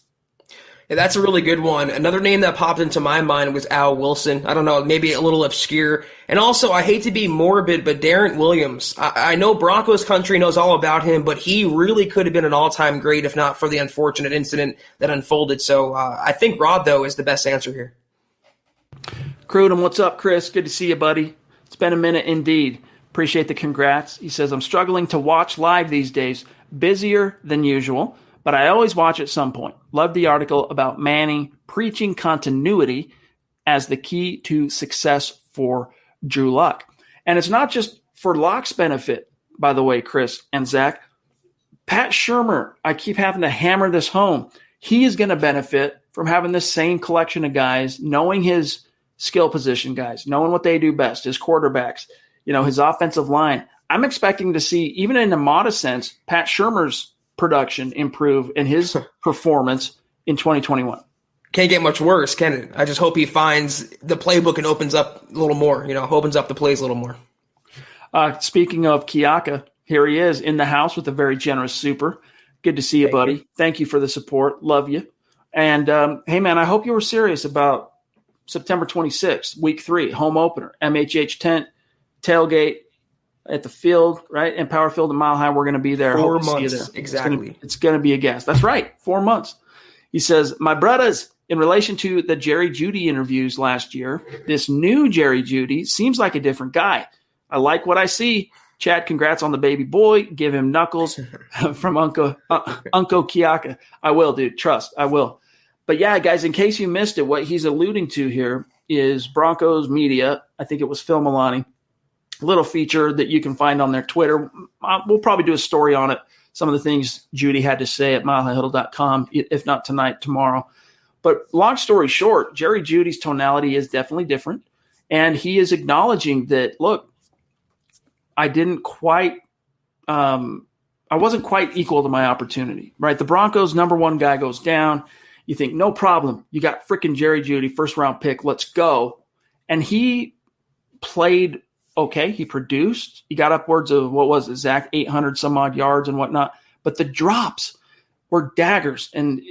Yeah, that's a really good one. Another name that popped into my mind was Al Wilson. I don't know, maybe a little obscure. And also, I hate to be morbid, but Darren Williams. I know Broncos country knows all about him, but he really could have been an all-time great if not for the unfortunate incident that unfolded. So I think Rod, though, is the best answer here. Crudum, what's up, Chris? Good to see you, buddy. It's been a minute indeed. Appreciate the congrats. He says, I'm struggling to watch live these days. Busier than usual, but I always watch at some point. Love the article about Manning preaching continuity as the key to success for Drew Lock. And it's not just for Lock's benefit, by the way, Chris and Zach. Pat Shurmur, I keep having to hammer this home. He is going to benefit from having this same collection of guys, knowing his skill position guys, knowing what they do best, his quarterbacks, his offensive line. I'm expecting to see, even in a modest sense, Pat Shurmur's production improve in his performance in 2021. Can't get much worse, can it? I just hope he finds the playbook and opens up a little more, opens up the plays a little more. Speaking of Kiaka, here he is in the house with a very generous super. Good to see you, buddy. Thank you for the support. Love you. And, hey, man, I hope you were serious about September 26th, week 3, home opener, MHH tent, tailgate at the field, right? And Power Field and Mile High, we're going to be there. 4 months, exactly. It's going to be a gas. That's right, 4 months. He says, my brothers, in relation to the Jerry Jeudy interviews last year, this new Jerry Jeudy seems like a different guy. I like what I see. Chad, congrats on the baby boy. Give him knuckles from Uncle Kiaka. I will, dude. Trust. I will. But yeah, guys, in case you missed it, what he's alluding to here is Broncos media. I think it was Phil Milani. A little feature that you can find on their Twitter. We'll probably do a story on it. Some of the things Jeudy had to say at milehighhuddle.com, if not tonight, tomorrow. But long story short, Jerry Jeudy's tonality is definitely different. And he is acknowledging that, look, I wasn't quite equal to my opportunity, right? The Broncos' number 1 guy goes down. You think, no problem. You got freaking Jerry Jeudy, first-round pick. Let's go. And he played okay. He produced. He got upwards of, what was it, Zach, 800-some-odd yards and whatnot. But the drops were daggers. And,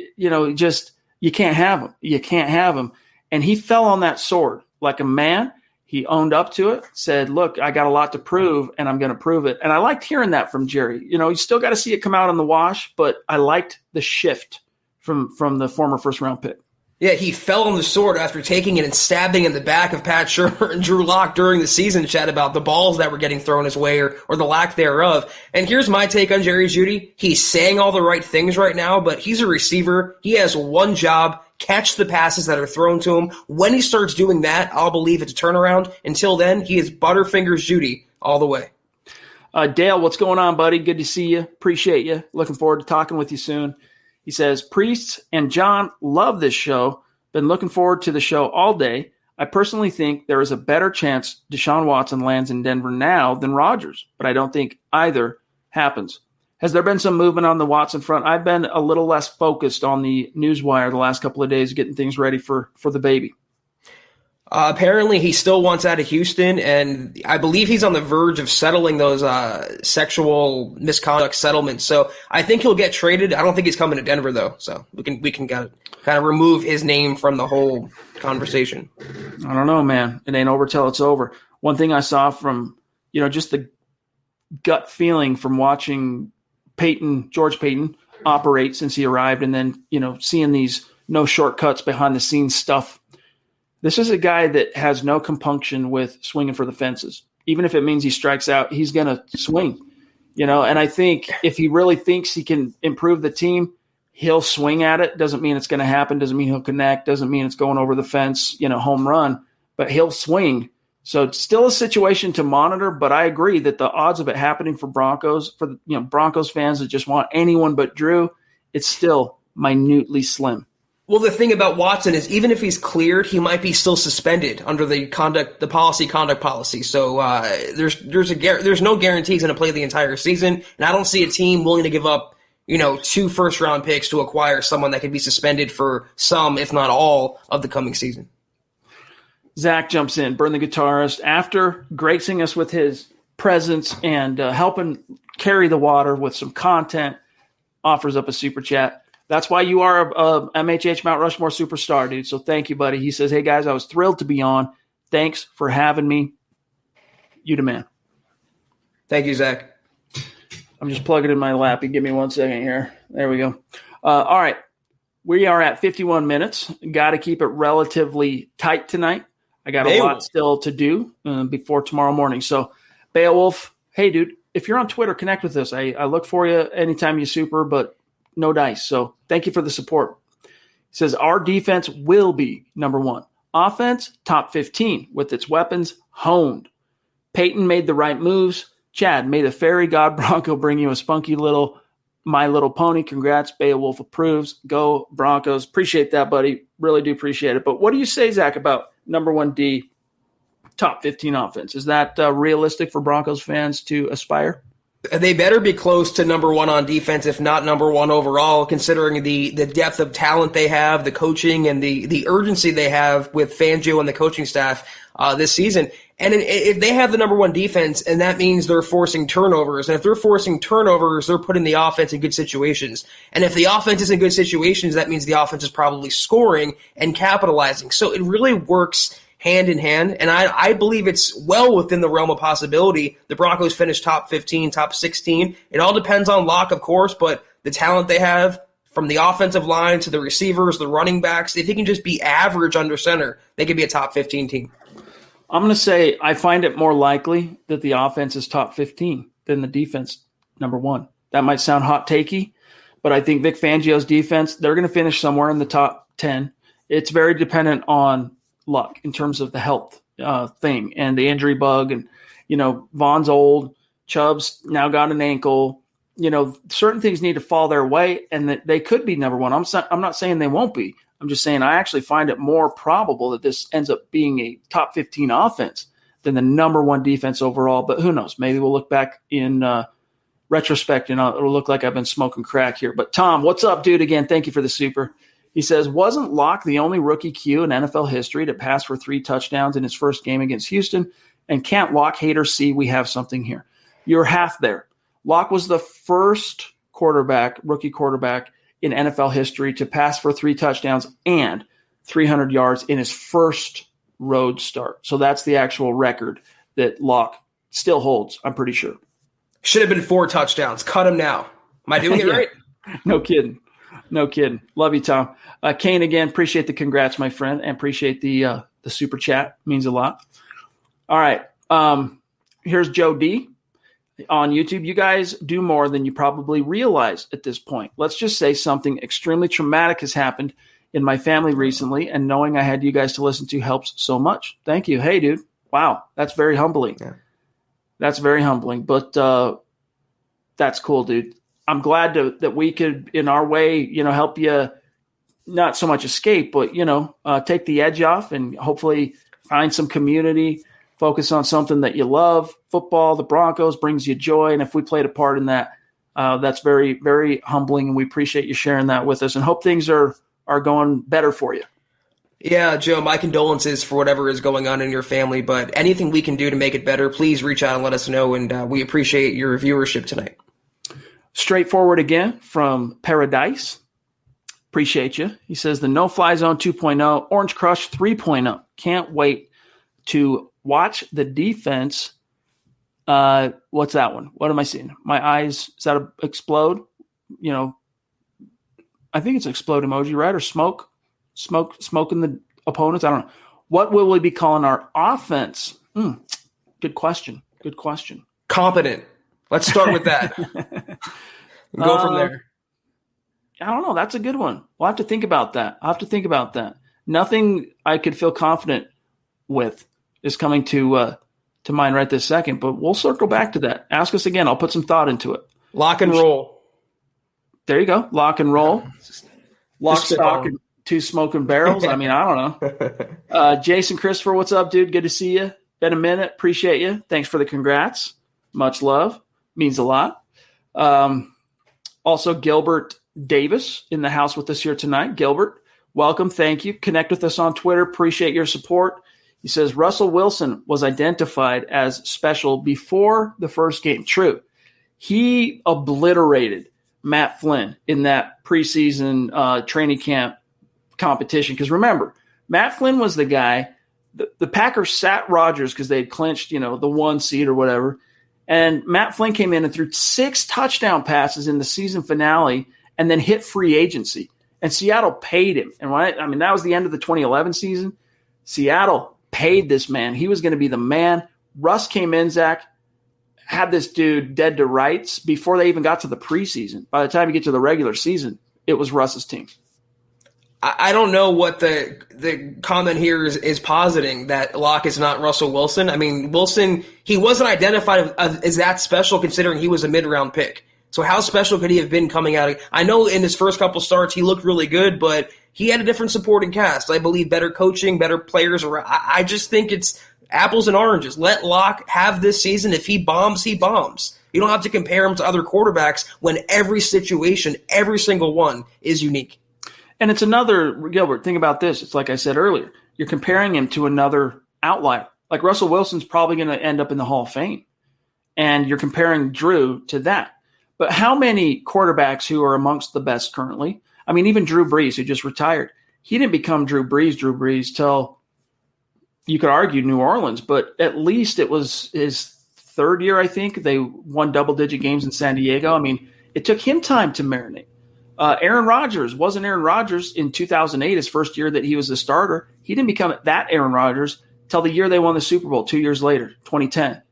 just you can't have them. You can't have them. And he fell on that sword like a man. He owned up to it, said, look, I got a lot to prove, and I'm going to prove it. And I liked hearing that from Jerry. You still got to see it come out in the wash, but I liked the shift from the former first-round pick. Yeah, he fell on the sword after taking it and stabbing in the back of Pat Shurmur and Drew Lock during the season, chat about the balls that were getting thrown his way or the lack thereof. And here's my take on Jerry Jeudy. He's saying all the right things right now, but he's a receiver. He has one job, catch the passes that are thrown to him. When he starts doing that, I'll believe it's a turnaround. Until then, he is Butterfingers Jeudy all the way. Dale, what's going on, buddy? Good to see you. Appreciate you. Looking forward to talking with you soon. He says, Priests and John love this show. Been looking forward to the show all day. I personally think there is a better chance Deshaun Watson lands in Denver now than Rodgers, but I don't think either happens. Has there been some movement on the Watson front? I've been a little less focused on the newswire the last couple of days, getting things ready for the baby. Apparently, he still wants out of Houston, and I believe he's on the verge of settling those sexual misconduct settlements. So I think he'll get traded. I don't think he's coming to Denver, though. So we can kind of remove his name from the whole conversation. I don't know, man. It ain't over till it's over. One thing I saw from, just the gut feeling from watching George Peyton operate since he arrived, and then, seeing these no shortcuts behind the scenes stuff. This is a guy that has no compunction with swinging for the fences. Even if it means he strikes out, he's going to swing, and I think if he really thinks he can improve the team, he'll swing at it. Doesn't mean it's going to happen. Doesn't mean he'll connect. Doesn't mean it's going over the fence, home run, but he'll swing. So it's still a situation to monitor, but I agree that the odds of it happening for Broncos fans that just want anyone but Drew, it's still minutely slim. Well, the thing about Watson is even if he's cleared, he might be still suspended under the conduct policy. So there's no guarantee he's going to play the entire season, and I don't see a team willing to give up 2 first-round picks to acquire someone that could be suspended for some, if not all, of the coming season. Zach jumps in, Burn the Guitarist, after gracing us with his presence and helping carry the water with some content, offers up a super chat. That's why you are a MHH Mount Rushmore superstar, dude. So thank you, buddy. He says, hey, guys, I was thrilled to be on. Thanks for having me. You the man. Thank you, Zach. I'm just plugging in my lap. Give me 1 second here. There we go. All right. We are at 51 minutes. Got to keep it relatively tight tonight. I got a lot still to do before tomorrow morning. So, Beowulf, hey, dude, if you're on Twitter, connect with us. I look for you anytime you super, but no dice. So thank you for the support. He says, our defense will be number 1. Offense, top 15 with its weapons honed. Peyton made the right moves. Chad, may the fairy god Bronco bring you a spunky little My Little Pony. Congrats. Beowulf approves. Go Broncos. Appreciate that, buddy. Really do appreciate it. But what do you say, Zach, about number 1 D, top 15 offense? Is that realistic for Broncos fans to aspire? They better be close to number 1 on defense, if not number 1 overall, considering the depth of talent they have, the coaching, and the urgency they have with Fangio and the coaching staff this season. And if they have the number 1 defense, and that means they're forcing turnovers, and if they're forcing turnovers, they're putting the offense in good situations. And if the offense is in good situations, that means the offense is probably scoring and capitalizing. So it really works hand in hand, and I believe it's well within the realm of possibility. The Broncos finish top 15, top 16. It all depends on Locke, of course, but the talent they have from the offensive line to the receivers, the running backs, if he can just be average under center, they could be a top 15 team. I'm going to say I find it more likely that the offense is top 15 than the defense number 1. That might sound hot takey, but I think Vic Fangio's defense, they're going to finish somewhere in the top 10. It's very dependent on luck in terms of the health thing and the injury bug. And, Vaughn's old, Chubb's now got an ankle. Certain things need to fall their way, and that they could be number 1. I'm not saying they won't be. I'm just saying I actually find it more probable that this ends up being a top 15 offense than the number 1 defense overall. But who knows? Maybe we'll look back in retrospect and it'll look like I've been smoking crack here. But Tom, what's up, dude? Again, thank you for the super. He says, wasn't Locke the only rookie Q in NFL history to pass for 3 touchdowns in his first game against Houston? And can't Locke haters see we have something here? You're half there. Locke was the first rookie quarterback in NFL history to pass for 3 touchdowns and 300 yards in his first road start. So that's the actual record that Locke still holds, I'm pretty sure. Should have been 4 touchdowns. Cut him now. Am I doing it right? No kidding. No kidding. Love you, Tom. Kane, again, appreciate the congrats, my friend, and appreciate the super chat. Means a lot. All right. Here's Joe D. On YouTube. You guys do more than you probably realize at this point. Let's just say something extremely traumatic has happened in my family recently, and knowing I had you guys to listen to helps so much. Thank you. Hey, dude. Wow. That's very humbling. Yeah. That's very humbling, but that's cool, dude. I'm glad that we could, in our way, help you not so much escape, but, take the edge off and hopefully find some community, focus on something that you love. Football, the Broncos brings you joy. And if we played a part in that, that's very, very humbling. And we appreciate you sharing that with us and hope things are going better for you. Yeah, Joe, my condolences for whatever is going on in your family, but anything we can do to make it better, please reach out and let us know. And we appreciate your viewership tonight. Straightforward again from Paradise. Appreciate you. He says the No-Fly Zone 2.0, Orange Crush 3.0. Can't wait to watch the defense. What's that one? What am I seeing? My eyes, is that explode? I think it's explode emoji, right? Or smoking the opponents. I don't know. What will we be calling our offense? Good question. Competent. Let's start with that. Go from there. I don't know. That's a good one. We'll have to think about that. I'll have to think about that. Nothing I could feel confident with is coming to mind right this second, but we'll circle back to that. Ask us again. I'll put some thought into it. Lock and roll. There you go. Lock and roll. Lock, stock, and two smoking barrels. I mean, I don't know. Jason Christopher, what's up, dude? Good to see you. Been a minute. Appreciate you. Thanks for the congrats. Much love. Means a lot. Also, Gilbert Davis in the house with us here tonight. Gilbert, welcome. Thank you. Connect with us on Twitter. Appreciate your support. He says Russell Wilson was identified as special before the first game. True. He obliterated Matt Flynn in that preseason training camp competition. Because remember, Matt Flynn was the guy. The Packers sat Rodgers because they had clinched, the 1 seed or whatever. And Matt Flynn came in and threw 6 touchdown passes in the season finale and then hit free agency. And Seattle paid him. And that was the end of the 2011 season. Seattle paid this man. He was going to be the man. Russ came in, Zach, had this dude dead to rights before they even got to the preseason. By the time you get to the regular season, it was Russ's team. I don't know what the comment here is positing, that Locke is not Russell Wilson. I mean, Wilson, he wasn't identified as that special considering he was a mid-round pick. So how special could he have been coming out? I know in his first couple starts he looked really good, but he had a different supporting cast. I believe better coaching, better players. I just think it's apples and oranges. Let Locke have this season. If he bombs, he bombs. You don't have to compare him to other quarterbacks when every situation, every single one, is unique. And it's another, Gilbert, think about this. It's like I said earlier. You're comparing him to another outlier. Like Russell Wilson's probably going to end up in the Hall of Fame. And you're comparing Drew to that. But how many quarterbacks who are amongst the best currently? I mean, even Drew Brees, who just retired, he didn't become Drew Brees till, you could argue, New Orleans. But at least it was his third year, I think. They won double-digit games in San Diego. I mean, it took him time to marinate. Aaron Rodgers wasn't Aaron Rodgers in 2008, his first year that he was the starter. He didn't become that Aaron Rodgers till the year they won the Super Bowl 2 years later, 2010.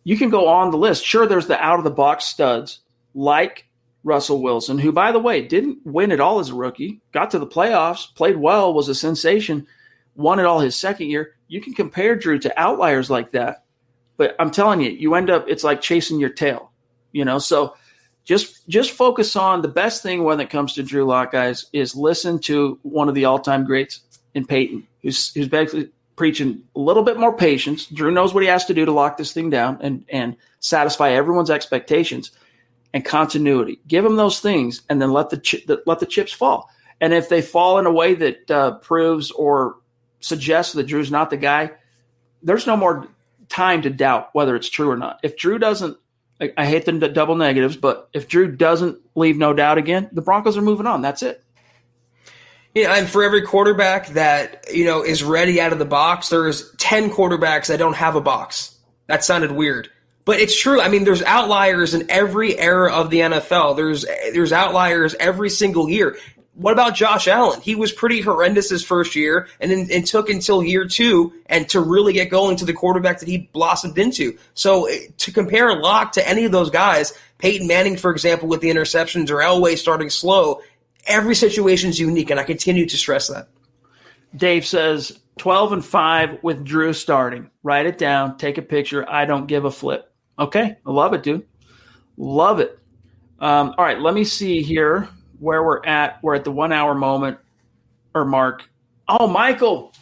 You can go on the list. Sure, there's the out-of-the-box studs like Russell Wilson, who, by the way, didn't win it all as a rookie, got to the playoffs, played well, was a sensation, won it all his second year. You can compare Drew to outliers like that. But I'm telling you, you end up, it's like chasing your tail, So just focus on the best thing when it comes to Drew Lock, guys, is listen to one of the all-time greats in Peyton, who's basically preaching a little bit more patience. Drew knows what he has to do to lock this thing down and satisfy everyone's expectations, and continuity. Give him those things, and then let the chips fall. And if they fall in a way that proves or suggests that Drew's not the guy, there's no more time to doubt whether it's true or not. If Drew doesn't, I hate the double negatives, but if Drew doesn't leave no doubt again, the Broncos are moving on. That's it. Yeah, and for every quarterback that, is ready out of the box, there's 10 quarterbacks that don't have a box. That sounded weird. But it's true. I mean, there's outliers in every era of the NFL. There's outliers every single year. What about Josh Allen? He was pretty horrendous his first year and took until year 2 and to really get going to the quarterback that he blossomed into. So to compare Locke to any of those guys, Peyton Manning, for example, with the interceptions, or Elway starting slow, every situation is unique, and I continue to stress that. Dave says 12-5 with Drew starting. Write it down. Take a picture. I don't give a flip. Okay. I love it, dude. Love it. All right. Let me see here where we're at. We're at the 1 hour moment or mark. Oh, Michael.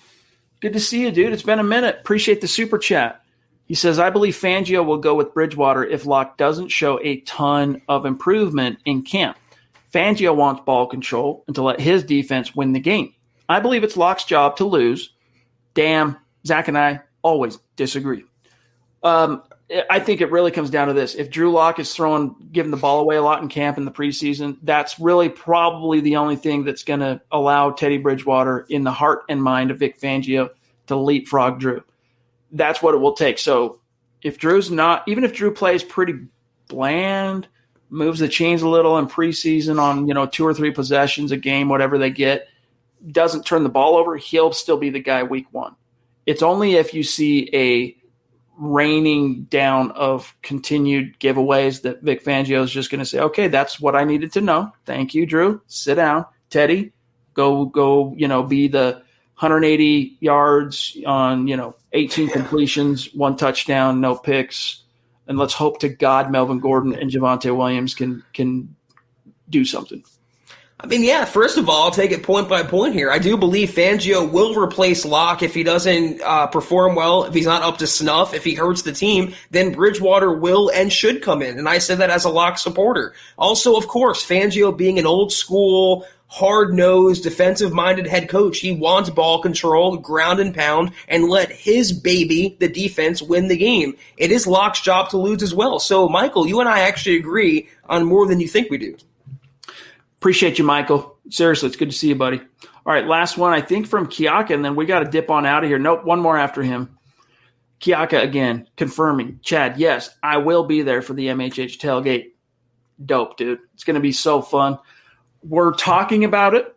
Good to see you, dude. It's been a minute. Appreciate the super chat. He says, I believe Fangio will go with Bridgewater if Locke doesn't show a ton of improvement in camp. Fangio wants ball control and to let his defense win the game. I believe it's Locke's job to lose. Damn, Zach and I always disagree. I think it really comes down to this. If Drew Lock is giving the ball away a lot in camp in the preseason, that's really probably the only thing that's going to allow Teddy Bridgewater, in the heart and mind of Vic Fangio, to leapfrog Drew. That's what it will take. So if Drew's not, even if Drew plays pretty bland, moves the chains a little in preseason on, 2 or 3 possessions a game, whatever they get, doesn't turn the ball over, he'll still be the guy week 1. It's only if you see a raining down of continued giveaways that Vic Fangio is just going to say, okay, that's what I needed to know. Thank you, Drew. Sit down. Teddy, go, be the 180 yards on, 18 completions, 1 touchdown, no picks. And let's hope to God Melvin Gordon and Javonte Williams can do something. I mean, yeah, first of all, I'll take it point by point here. I do believe Fangio will replace Locke if he doesn't perform well, if he's not up to snuff, if he hurts the team, then Bridgewater will and should come in. And I said that as a Locke supporter. Also, of course, Fangio being an old school, hard-nosed, defensive-minded head coach, he wants ball control, ground and pound, and let his baby, the defense, win the game. It is Locke's job to lose as well. So, Michael, you and I actually agree on more than you think we do. Appreciate you, Michael. Seriously, it's good to see you, buddy. All right, last one, I think, from Kiaka, and then we got to dip on out of here. Nope, one more after him. Kiaka again, confirming. Chad, yes, I will be there for the MHH tailgate. Dope, dude. It's going to be so fun. We're talking about it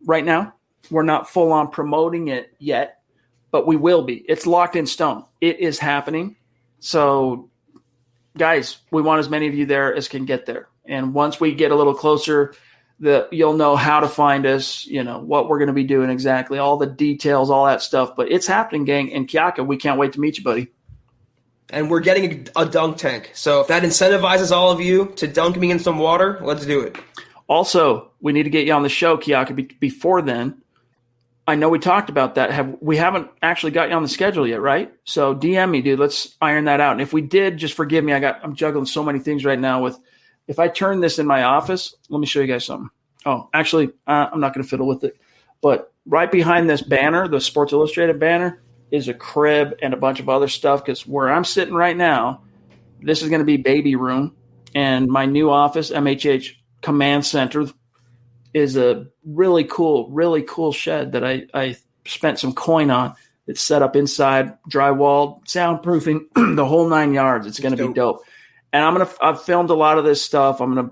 right now. We're not full-on promoting it yet, but we will be. It's locked in stone. It is happening. So, guys, we want as many of you there as can get there. And once we get a little closer, you'll know how to find us, what we're going to be doing exactly, all the details, all that stuff. But it's happening, gang. And Kiaka, we can't wait to meet you, buddy. And we're getting a dunk tank. So if that incentivizes all of you to dunk me in some water, let's do it. Also, we need to get you on the show, Kiaka. Before then, I know we talked about that. We haven't actually got you on the schedule yet, right? So DM me, dude. Let's iron that out. And if we did, just forgive me. I'm juggling so many things right now with – if I turn this in my office, let me show you guys something. Oh, actually, I'm not going to fiddle with it. But right behind this banner, the Sports Illustrated banner, is a crib and a bunch of other stuff. Because where I'm sitting right now, this is going to be baby room. And my new office, MHH Command Center, is a really cool shed that I spent some coin on. It's set up inside, drywalled, soundproofing, the whole 9 yards. It's going to be dope. And I've filmed a lot of this stuff. I'm going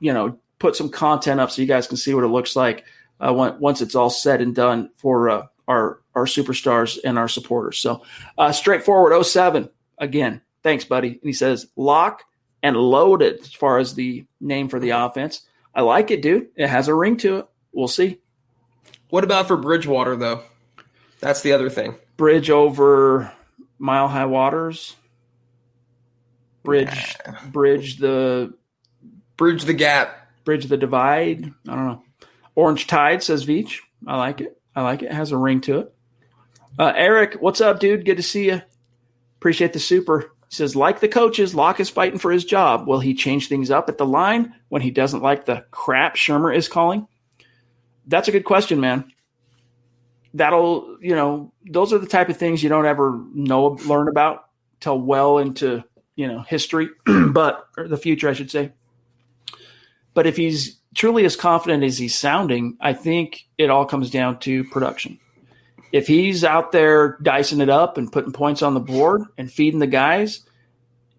to, put some content up so you guys can see what it looks like once it's all said and done for our superstars and our supporters. So straightforward 07 again. Thanks, buddy. And he says lock and loaded as far as the name for the offense. I like it, dude. It has a ring to it. We'll see. What about for Bridgewater though? That's the other thing. Bridge over Mile High Waters. Bridge the gap. Bridge the divide. I don't know. Orange Tide, says Veach. I like it. It has a ring to it. Eric, what's up, dude? Good to see you. Appreciate the super. He says, like the coaches, Locke is fighting for his job. Will he change things up at the line when he doesn't like the crap Shermer is calling? That's a good question, man. That'll, those are the type of things you don't ever learn about till well into history, or the future, I should say. But if he's truly as confident as he's sounding, I think it all comes down to production. If he's out there dicing it up and putting points on the board and feeding the guys,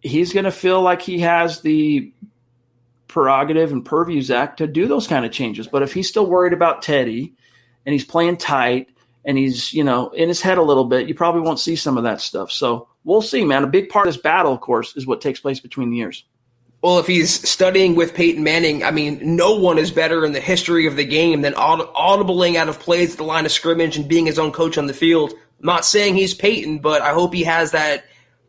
he's going to feel like he has the prerogative and purview, Zach, to do those kind of changes. But if he's still worried about Teddy and he's playing tight and he's, in his head a little bit, you probably won't see some of that stuff. So we'll see, man. A big part of this battle, of course, is what takes place between the ears. Well, if he's studying with Peyton Manning, I mean, no one is better in the history of the game than audibling out of plays at the line of scrimmage and being his own coach on the field. I'm not saying he's Peyton, but I hope he has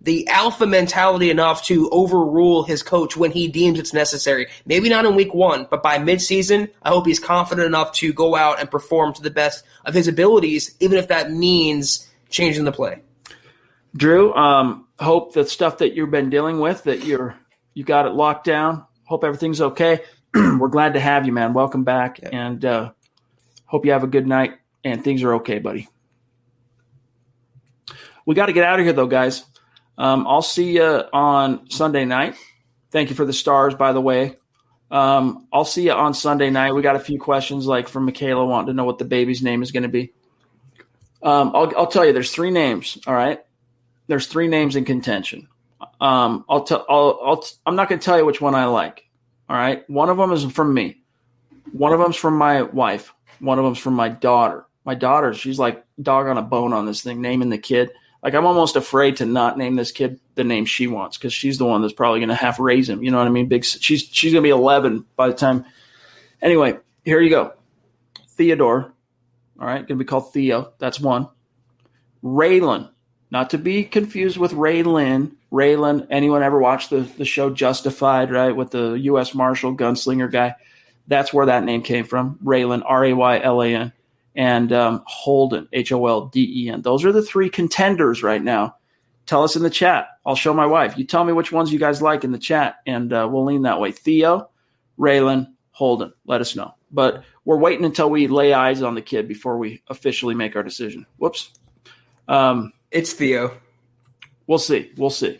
the alpha mentality enough to overrule his coach when he deems it's necessary. Maybe not in week 1, but by midseason, I hope he's confident enough to go out and perform to the best of his abilities, even if that means changing the play. Drew, hope the stuff that you've been dealing with, that you got it locked down. Hope everything's okay. We're glad to have you, man. Welcome back, and hope you have a good night and things are okay, buddy. We got to get out of here, though, guys. I'll see you on Sunday night. Thank you for the stars, by the way. I'll see you on Sunday night. We got a few questions, like from Michaela wanting to know what the baby's name is going to be. I'll tell you, there's 3 names. All right, there's 3 names in contention. I'm not going to tell you which one I like. All right. One of them is from me. One of them's from my wife. One of them's from my daughter. My daughter, she's like dog on a bone on this thing, naming the kid. Like, I'm almost afraid to not name this kid the name she wants, because she's the one that's probably going to half raise him. You know what I mean? She's going to be 11 by the time. Anyway, here you go. Theodore. All right. Going to be called Theo. That's one. Raylan. Not to be confused with Raylan. Raylan, anyone ever watched the show Justified, right, with the U.S. Marshal gunslinger guy? That's where that name came from, Raylan, R-A-Y-L-A-N, and Holden, H-O-L-D-E-N. Those are the 3 contenders right now. Tell us in the chat. I'll show my wife. You tell me which ones you guys like in the chat, and we'll lean that way. Theo, Raylan, Holden. Let us know. But we're waiting until we lay eyes on the kid before we officially make our decision. Whoops. It's Theo. We'll see. We'll see.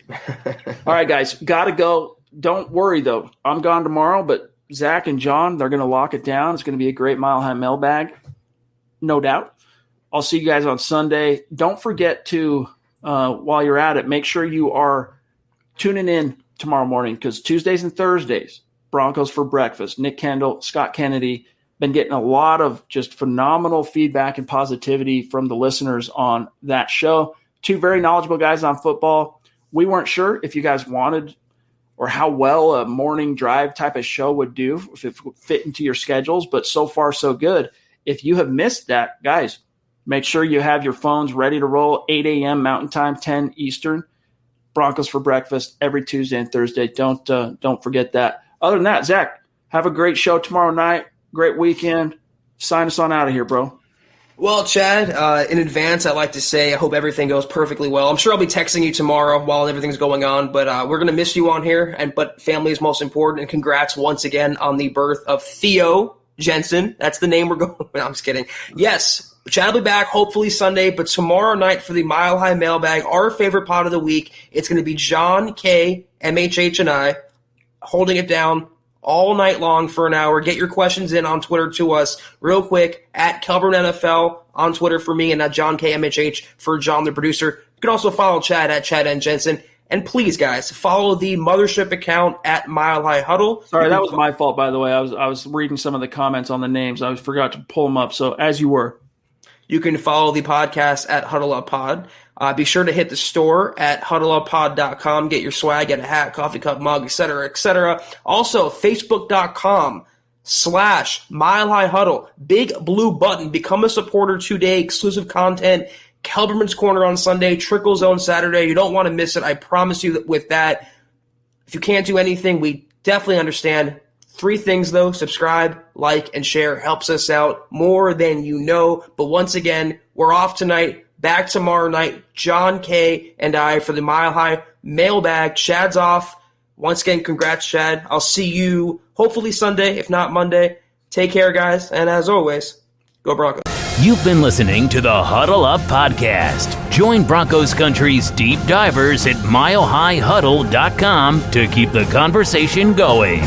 All right, guys, got to go. Don't worry, though. I'm gone tomorrow, but Zach and John, they're going to lock it down. It's going to be a great Mile High mailbag, no doubt. I'll see you guys on Sunday. Don't forget to, while you're at it, make sure you are tuning in tomorrow morning, because Tuesdays and Thursdays, Broncos for Breakfast, Nick Kendall, Scott Kennedy, been getting a lot of just phenomenal feedback and positivity from the listeners on that show. 2 very knowledgeable guys on football. We weren't sure if you guys wanted or how well a morning drive type of show would do, if it would fit into your schedules, but so far so good. If you have missed that, guys, make sure you have your phones ready to roll. 8 a.m. Mountain Time, 10 Eastern. Broncos for Breakfast every Tuesday and Thursday. Don't forget that. Other than that, Zach, have a great show tomorrow night. Great weekend. Sign us on out of here, bro. Well, Chad, in advance, I'd like to say I hope everything goes perfectly well. I'm sure I'll be texting you tomorrow while everything's going on, but we're going to miss you on here. But family is most important, and congrats once again on the birth of Theo Jensen. That's the name we're going with. I'm just kidding. Yes, Chad will be back hopefully Sunday, but tomorrow night for the Mile High Mailbag, our favorite pod of the week, it's going to be John, K, MHH, and I holding it down all night long for an hour. Get your questions in on Twitter to us real quick, at Kelberman NFL on Twitter for me, and at John K MHH for John, the producer. You can also follow Chad at Chad and Jensen. And please, guys, follow the mothership account at Mile High Huddle. Sorry, that was my fault, by the way. I was reading some of the comments on the names. I forgot to pull them up. So as you were. You can follow the podcast at Huddle Up Pod. Be sure to hit the store at huddleuppod.com. Get your swag, get a hat, coffee cup, mug, etc., etc. Also, facebook.com/Mile High Huddle. Big blue button. Become a supporter today. Exclusive content. Kelberman's Corner on Sunday. Trickle Zone Saturday. You don't want to miss it. I promise you that with that. If you can't do anything, we definitely understand. 3 things, though: subscribe, like, and share. Helps us out more than you know. But once again, we're off tonight. Back tomorrow night. John K. and I for the Mile High Mailbag. Chad's off. Once again, congrats, Chad. I'll see you hopefully Sunday, if not Monday. Take care, guys. And as always, go Broncos. You've been listening to the Huddle Up Podcast. Join Broncos Country's deep divers at milehighhuddle.com to keep the conversation going.